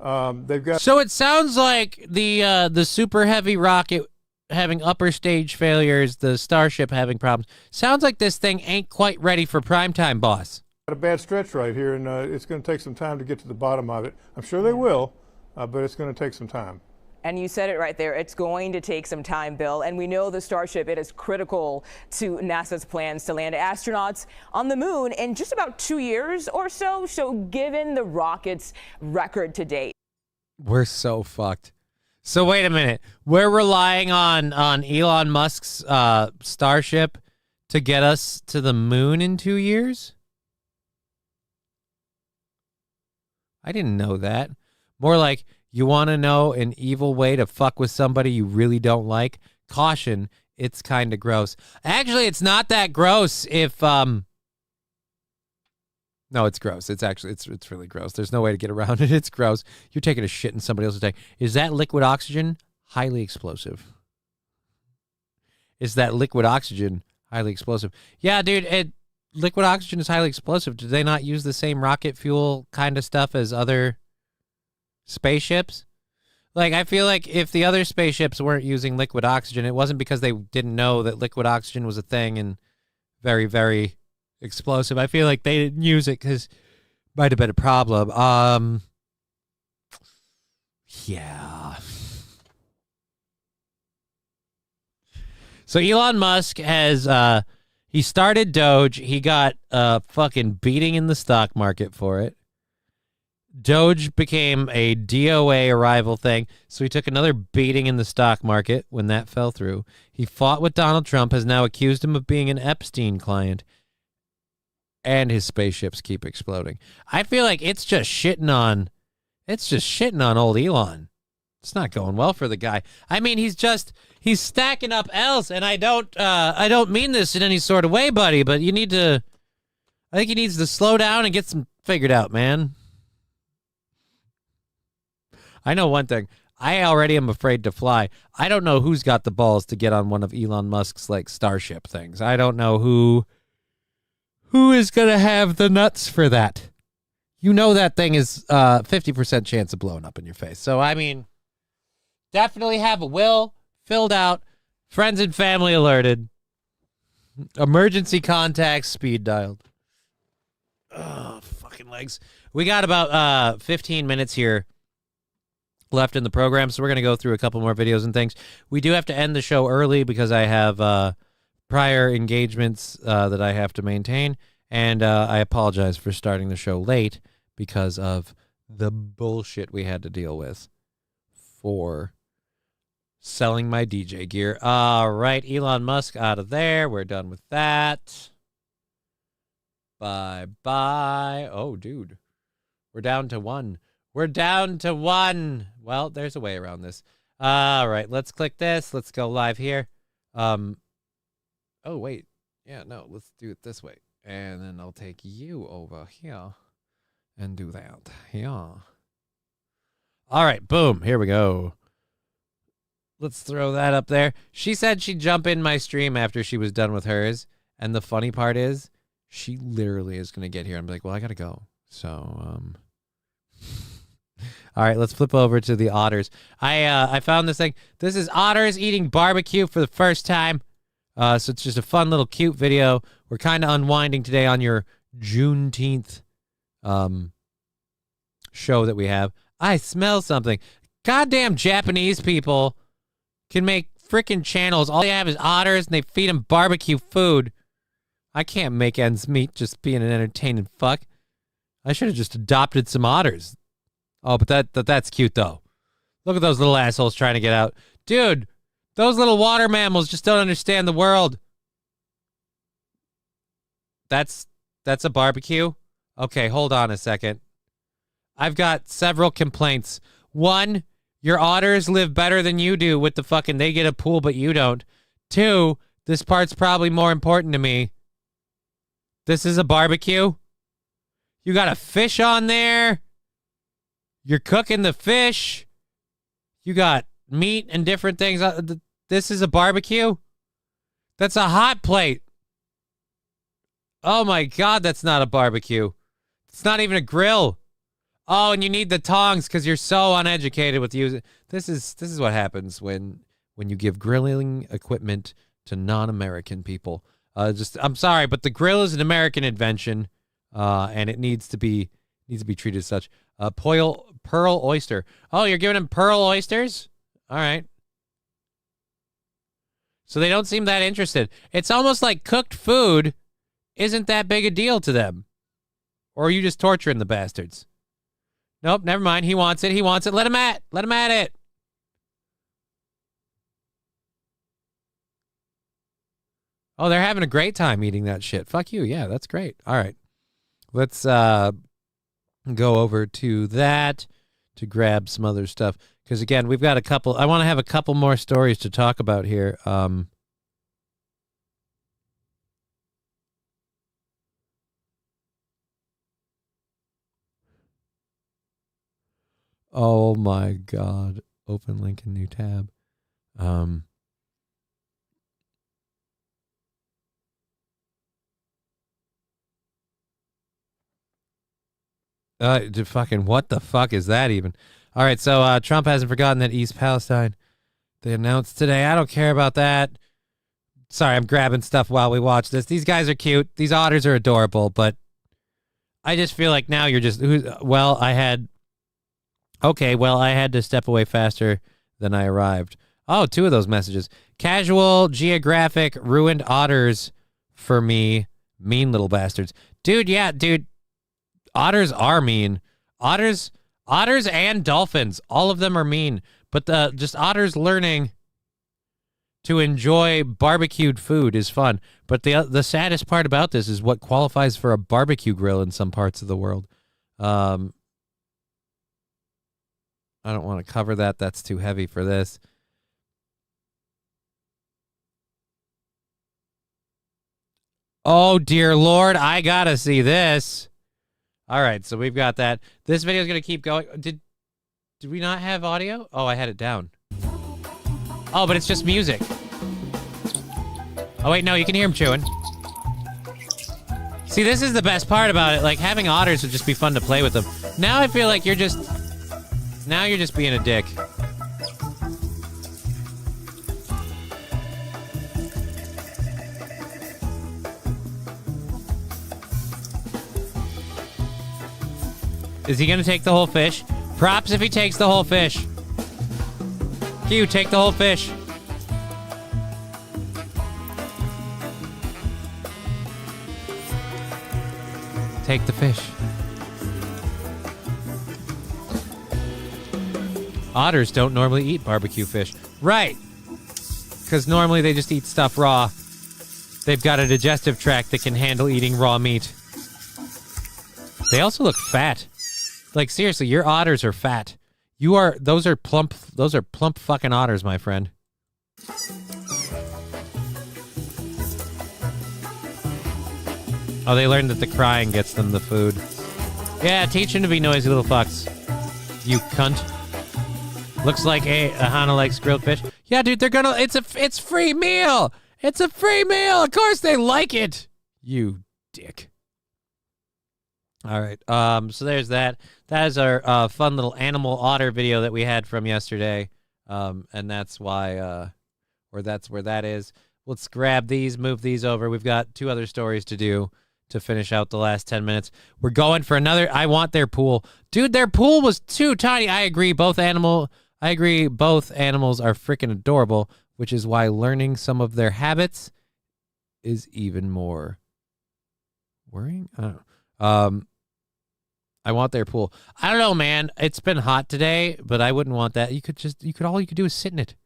they've got... So it sounds like the Super Heavy rocket having upper stage failures, the Starship having problems. Sounds like this thing ain't quite ready for primetime, boss. Got a bad stretch right here, and it's going to take some time to get to the bottom of it. I'm sure they will, but it's going to take some time. And you said it right there. It's going to take some time, Bill. And we know the Starship, it is critical to NASA's plans to land astronauts on the moon in just about 2 years or so. So given the rocket's record to date. We're so fucked. So wait a minute. We're relying on Elon Musk's Starship to get us to the moon in 2 years? I didn't know that. More like, you want to know an evil way to fuck with somebody you really don't like? Caution, it's kind of gross. Actually, it's not that gross if, no, it's gross. It's actually, it's really gross. There's no way to get around it. It's gross. You're taking a shit in somebody else's tank. Is that liquid oxygen? Highly explosive. Is that liquid oxygen highly explosive? Yeah, dude, liquid oxygen is highly explosive. Do they not use the same rocket fuel kind of stuff as other spaceships? Like, I feel like if the other spaceships weren't using liquid oxygen, it wasn't because they didn't know that liquid oxygen was a thing and very, very explosive. I feel like they didn't use it because it might have been a problem. Yeah. So Elon Musk has, he started Doge. He got a fucking beating in the stock market for it. Doge became a DOA arrival thing, so he took another beating in the stock market when that fell through. He fought with Donald Trump, has now accused him of being an Epstein client, and his spaceships keep exploding. I feel like it's just shitting on old Elon. It's not going well for the guy. I mean, he's stacking up L's, and I don't mean this in any sort of way, buddy, but I think he needs to slow down and get some figured out, man. I know one thing. I already am afraid to fly. I don't know who's got the balls to get on one of Elon Musk's like Starship things. I don't know who is going to have the nuts for that. You know that thing is 50% chance of blowing up in your face. So, I mean, definitely have a will filled out, friends and family alerted, emergency contacts speed dialed. Oh, fucking legs. We got about 15 minutes here left in the program, so we're going to go through a couple more videos and things. We do have to end the show early because I have prior engagements that I have to maintain, and I apologize for starting the show late because of the bullshit we had to deal with for selling my DJ gear. All right, Elon Musk out of there. We're done with that. Bye-bye. Oh, dude. We're down to one. We're down to one. Well, there's a way around this. All right, let's click this. Let's go live here. Oh, wait. Yeah, no, let's do it this way. And then I'll take you over here and do that. Yeah. All right, boom. Here we go. Let's throw that up there. She said she'd jump in my stream after she was done with hers. And the funny part is, she literally is going to get here. I'm like, well, I got to go. So, all right, let's flip over to the otters. I found this thing. This is otters eating barbecue for the first time. So it's just a fun little cute video. We're kind of unwinding today on your Juneteenth show that we have. I smell something. Goddamn Japanese people can make freaking channels. All they have is otters, and they feed them barbecue food. I can't make ends meet just being an entertaining fuck. I should have just adopted some otters. Oh, but that's cute, though. Look at those little assholes trying to get out. Dude, those little water mammals just don't understand the world. That's a barbecue? Okay, hold on a second. I've got several complaints. One, your otters live better than you do with the fucking, they get a pool, but you don't. Two, this part's probably more important to me. This is a barbecue? You got a fish on there? You're cooking the fish? You got meat and different things. This is a barbecue? That's a hot plate. Oh my God, that's not a barbecue. It's not even a grill. Oh, and you need the tongs because you're so uneducated with using. This is what happens when you give grilling equipment to non-American people. I'm sorry, but the grill is an American invention, and it needs to be treated as such. Pearl oyster. Oh, you're giving him pearl oysters? All right. So they don't seem that interested. It's almost like cooked food isn't that big a deal to them. Or are you just torturing the bastards? Nope, never mind. He wants it. He wants it. Let him at it. Oh, they're having a great time eating that shit. Fuck you. Yeah, that's great. All right. Let's go over to that to grab some other stuff. Because, again, we've got a couple. I want to have a couple more stories to talk about here. Oh, my God. Open link in new tab. Fucking what the fuck is that even? All right, so Trump hasn't forgotten that East Palestine. They announced today. I don't care about that. Sorry, I'm grabbing stuff while we watch this. These guys are cute. These otters are adorable, but I just feel like now you're just I had to step away faster than I arrived. Oh, 2 of those messages. Casual, geographic, ruined otters for me. Mean little bastards. Dude, yeah, dude. Otters are mean. Otters and dolphins, all of them are mean. But just otters learning to enjoy barbecued food is fun. But the saddest part about this is what qualifies for a barbecue grill in some parts of the world. I don't want to cover that. That's too heavy for this. Oh, dear Lord, I gotta see this. All right, so we've got that. This video is going to keep going. Did we not have audio? Oh, I had it down. Oh, but it's just music. Oh, wait, no, you can hear him chewing. See, this is the best part about it. Like, having otters would just be fun to play with them. Now I feel like you're just being a dick. Is he going to take the whole fish? Props if he takes the whole fish. Q, take the whole fish. Take the fish. Otters don't normally eat barbecue fish. Right. Because normally they just eat stuff raw. They've got a digestive tract that can handle eating raw meat. They also look fat. Like, seriously, your otters are fat. Those are plump fucking otters, my friend. Oh, they learned that the crying gets them the food. Yeah, teach them to be noisy little fucks. You cunt. Looks like Hana likes grilled fish. Yeah, dude, it's free meal. It's a free meal. Of course they like it. You dick. All right. So there's that. That is our fun little animal otter video that we had from yesterday. And that's why, or that's where that is. Let's grab these, move these over. We've got 2 other stories to do to finish out the last 10 minutes. We're going for another. I want their pool. Dude, their pool was too tiny. I agree. Both animals are freaking adorable, which is why learning some of their habits is even more worrying. I don't know. I want their pool. I don't know, man. It's been hot today, but I wouldn't want that. All you could do is sit in it.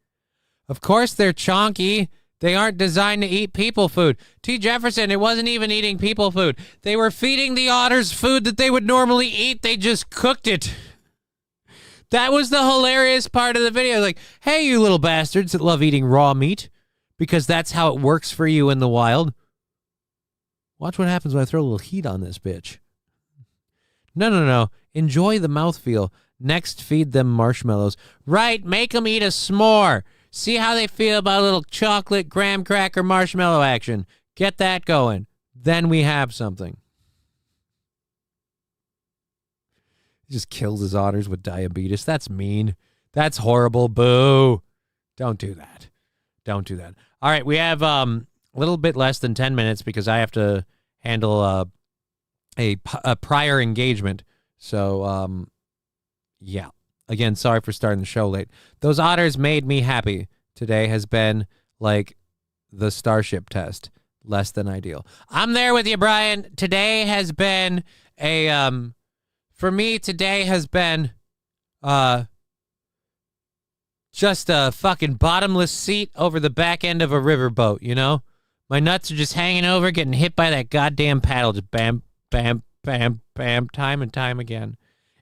Of course they're chonky. They aren't designed to eat people food. T. Jefferson, it wasn't even eating people food. They were feeding the otters food that they would normally eat. They just cooked it. That was the hilarious part of the video. Like, hey, you little bastards that love eating raw meat, because that's how it works for you in the wild. Watch what happens when I throw a little heat on this bitch. No. Enjoy the mouthfeel. Next, feed them marshmallows. Right, make them eat a s'more. See how they feel about a little chocolate graham cracker marshmallow action. Get that going. Then we have something. He just kills his otters with diabetes. That's mean. That's horrible. Boo. Don't do that. Don't do that. All right, we have a little bit less than 10 minutes because I have to handle a prior engagement. So, yeah. again, sorry for starting the show late. Those otters made me happy. Today has been like the Starship test. Less than ideal. I'm there with you, Brian. Today has been for me, today has been just a fucking bottomless seat over the back end of a riverboat, you know? My nuts are just hanging over, getting hit by that goddamn paddle. Just bam, bam, bam, bam, time and time again.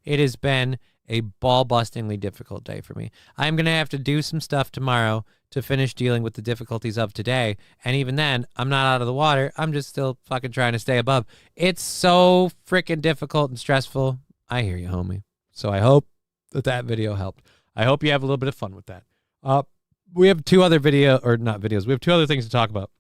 It has been a ball-bustingly difficult day for me. I'm going to have to do some stuff tomorrow to finish dealing with the difficulties of today. And even then, I'm not out of the water. I'm just still fucking trying to stay above. It's so freaking difficult and stressful. I hear you, homie. So I hope that video helped. I hope you have a little bit of fun with that. We have two other we have two other things to talk about.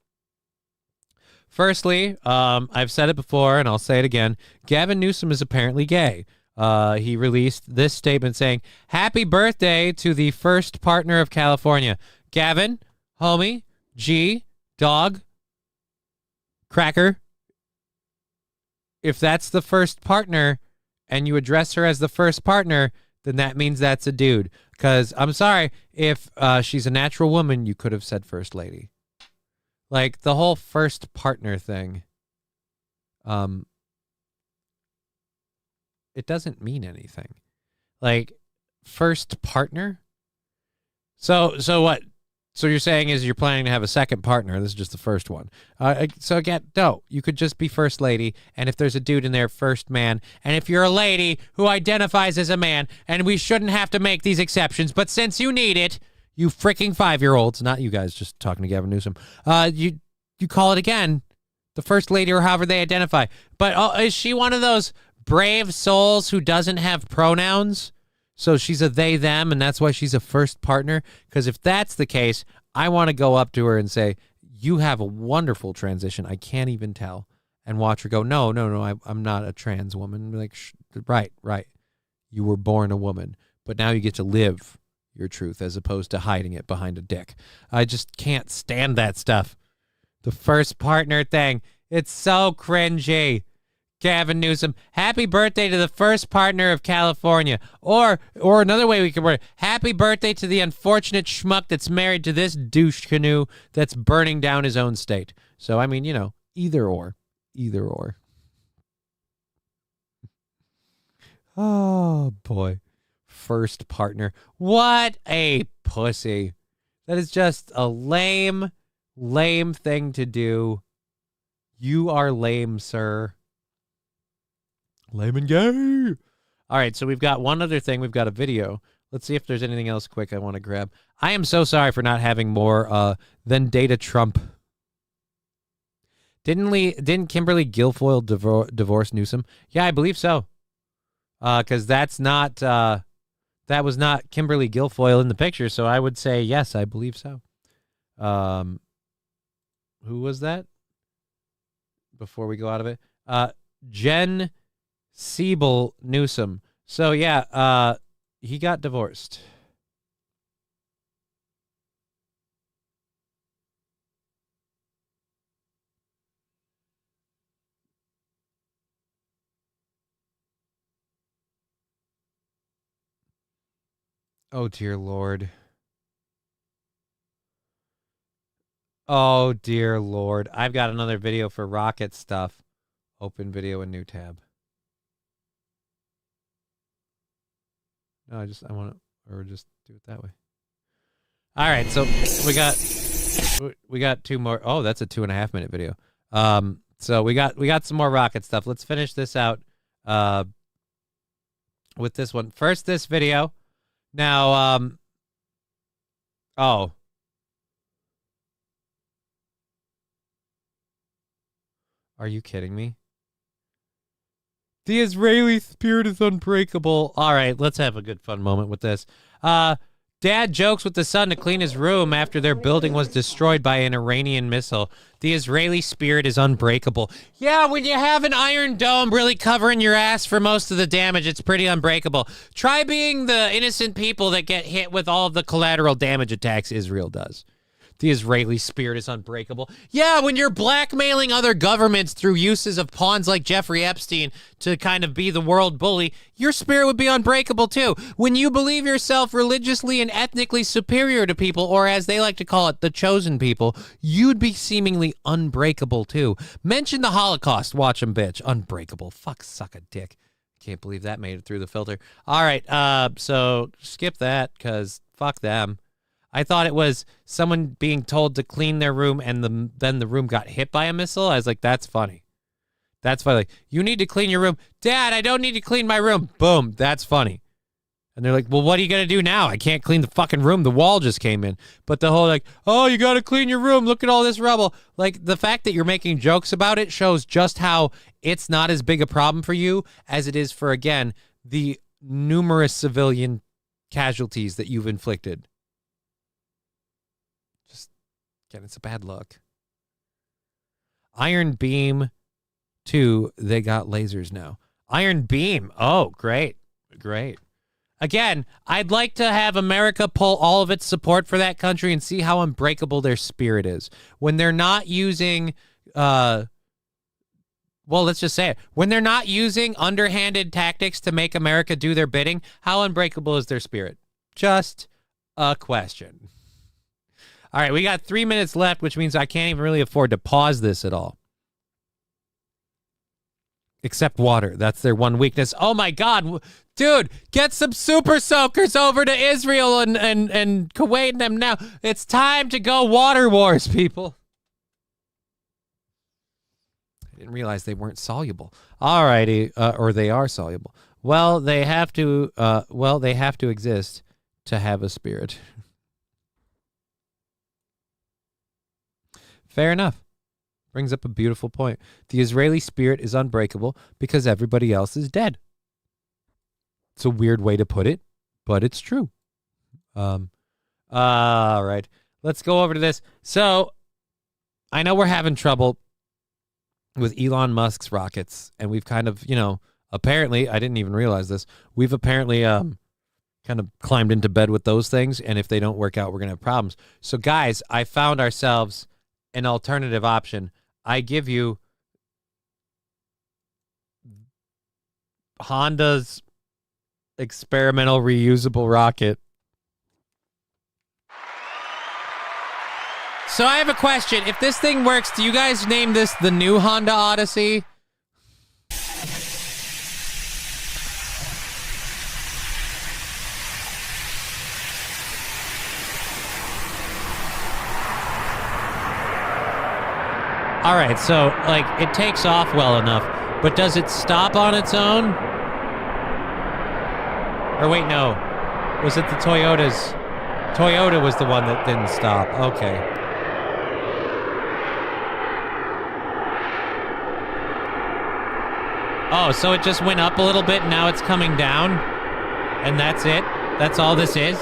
Firstly, I've said it before and I'll say it again. Gavin Newsom is apparently gay. He released this statement saying, "Happy birthday to the first partner of California." Gavin, homie, G, dog, cracker. If that's the first partner and you address her as the first partner, then that means that's a dude. Because I'm sorry, if she's a natural woman, you could have said first lady. Like the whole first partner thing, it doesn't mean anything. Like first partner. So what? So you're saying is you're planning to have a second partner. This is just the first one. So again, no, you could just be first lady. And if there's a dude in there, first man. And if you're a lady who identifies as a man, and we shouldn't have to make these exceptions, but since you need it, you freaking 5-year-olds, not you guys, just talking to Gavin Newsom, you call it again, the first lady or however they identify. But is she one of those brave souls who doesn't have pronouns? So she's a they, them, and that's why she's a first partner? Because if that's the case, I want to go up to her and say, you have a wonderful transition. I can't even tell. And watch her go, no, I'm not a trans woman. Like, right. You were born a woman, but now you get to live your truth as opposed to hiding it behind a dick. I just can't stand that stuff. The first partner thing. It's so cringy. Gavin Newsom, happy birthday to the first partner of California. Or another way we could word it, happy birthday to the unfortunate schmuck that's married to this douche canoe that's burning down his own state. So, I mean, you know, either or. Oh, boy. First partner. What a pussy. That is just a lame thing to do. You are lame, sir. Lame and gay. All right, so we've got one other thing. We've got a video. Let's see if there's anything else quick I want to grab. I am so sorry for not having more than Data Trump. Didn't Kimberly Guilfoyle divorce Newsom? Yeah, I believe so. Because that was not Kimberly Guilfoyle in the picture, so I would say yes, I believe so. Who was that? Before we go out of it, Jen Siebel Newsom. So yeah, he got divorced. Oh dear Lord. Oh dear Lord. I've got another video for Rocket stuff. Open video in new tab. No, I want to, or just do it that way. All right, so we got two more. Oh, that's a 2.5 minute video. So we got some more Rocket stuff. Let's finish this out with this one. First, this video. Now, oh. Are you kidding me? The Israeli spirit is unbreakable. All right, let's have a good fun moment with this. Dad jokes with the son to clean his room after their building was destroyed by an Iranian missile. The Israeli spirit is unbreakable. Yeah, when you have an iron dome really covering your ass for most of the damage, it's pretty unbreakable. Try being the innocent people that get hit with all of the collateral damage attacks Israel does. The Israeli spirit is unbreakable. Yeah, when you're blackmailing other governments through uses of pawns like Jeffrey Epstein to kind of be the world bully, your spirit would be unbreakable too. When you believe yourself religiously and ethnically superior to people, or as they like to call it, the chosen people, you'd be seemingly unbreakable too. Mention the Holocaust, watch 'em bitch. Unbreakable. Fuck, suck a dick. Can't believe that made it through the filter. All right, so skip that, because fuck them. I thought it was someone being told to clean their room and then the room got hit by a missile. I was like, that's funny. That's funny. Like, you need to clean your room. Dad, I don't need to clean my room. Boom. That's funny. And they're like, well, what are you going to do now? I can't clean the fucking room. The wall just came in. But the whole like, oh, you got to clean your room. Look at all this rubble. Like, the fact that you're making jokes about it shows just how it's not as big a problem for you as it is for, again, the numerous civilian casualties that you've inflicted. Just, again, it's a bad look. Iron Beam 2, they got lasers now. Iron Beam. Oh, great. Great. Again, I'd like to have America pull all of its support for that country and see how unbreakable their spirit is. When they're not using, well, let's just say it. When they're not using underhanded tactics to make America do their bidding, how unbreakable is their spirit? Just a question. All right, we got 3 minutes left, which means I can't even really afford to pause this at all. Except water. That's their one weakness. Oh my God. Dude, get some super soakers over to Israel and Kuwait and them now. It's time to go water wars, people. I didn't realize they weren't soluble. All righty. Or they are soluble. Well, they have to exist to have a spirit. Fair enough. Brings up a beautiful point. The Israeli spirit is unbreakable because everybody else is dead. It's a weird way to put it, but it's true. All right. Let's go over to this. So, I know we're having trouble with Elon Musk's rockets, and we've kind of, apparently, I didn't even realize this, we've apparently kind of climbed into bed with those things, and if they don't work out, we're going to have problems. So, guys, I found ourselves an alternative option. I give you Honda's experimental reusable rocket. So I have a question. If this thing works, do you guys name this the new Honda Odyssey? All right, so, it takes off well enough, but does it stop on its own? Or wait, no. Was it the Toyotas? Toyota was the one that didn't stop. Okay. Oh, so it just went up a little bit and now it's coming down? And that's it? That's all this is?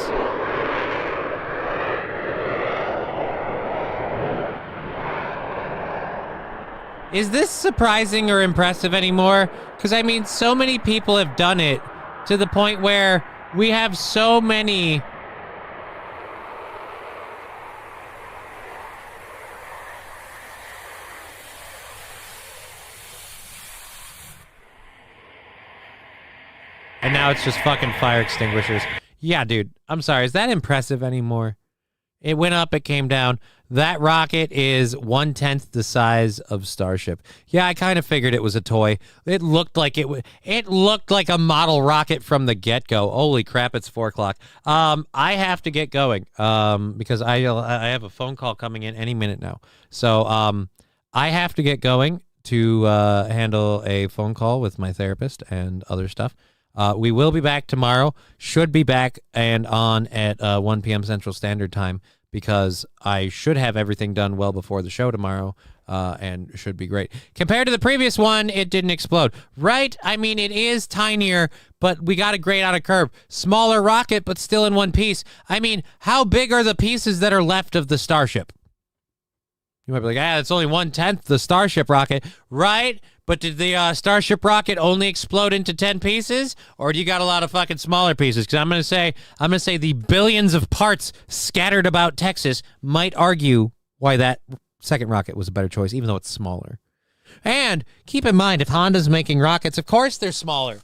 Is this surprising or impressive anymore? Because, I mean, so many people have done it to the point where we have so many... And now it's just fucking fire extinguishers. Yeah, dude, I'm sorry. Is that impressive anymore? It went up, it came down. That rocket is 1/10 the size of Starship. Yeah, I kind of figured it was a toy. It looked like it looked like a model rocket from the get-go. Holy crap, it's 4 o'clock. I have to get going because I have a phone call coming in any minute now. So I have to get going to handle a phone call with my therapist and other stuff. We will be back tomorrow. Should be back and on at 1 p.m. Central Standard Time because I should have everything done well before the show tomorrow and should be great. Compared to the previous one, it didn't explode. Right? I mean, it is tinier, but we got a grade on a curve. Smaller rocket, but still in one piece. I mean, how big are the pieces that are left of the Starship? You might be like, it's only 1/10 the Starship rocket, right? But did the Starship rocket only explode into 10 pieces, or do you got a lot of fucking smaller pieces? Because I'm gonna say the billions of parts scattered about Texas might argue why that second rocket was a better choice, even though it's smaller. And keep in mind, if Honda's making rockets, of course they're smaller.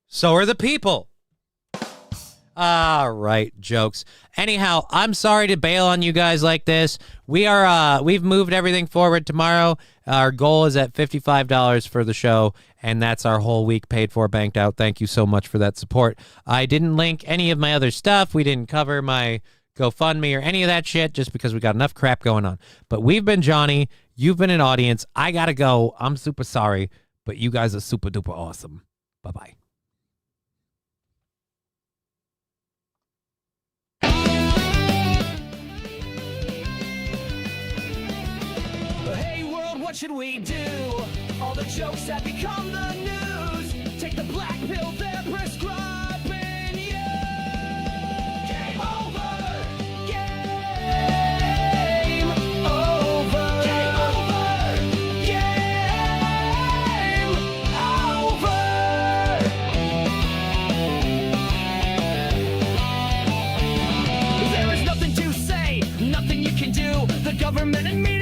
So are the people. All right, jokes. Anyhow, I'm sorry to bail on you guys like this. We've moved everything forward tomorrow. Our goal is at $55 for the show, and that's our whole week paid for, banked out. Thank you so much for that support. I didn't link any of my other stuff. We didn't cover my GoFundMe or any of that shit just because we got enough crap going on. But we've been Johnny. You've been an audience. I gotta go. I'm super sorry, but you guys are super duper awesome. Bye-bye. Hey world, what should we do? All the jokes have become the news. Take the black pill they're prescribing you. Game over. Game over. Game over. Game over. There is nothing to say, nothing you can do. The government and media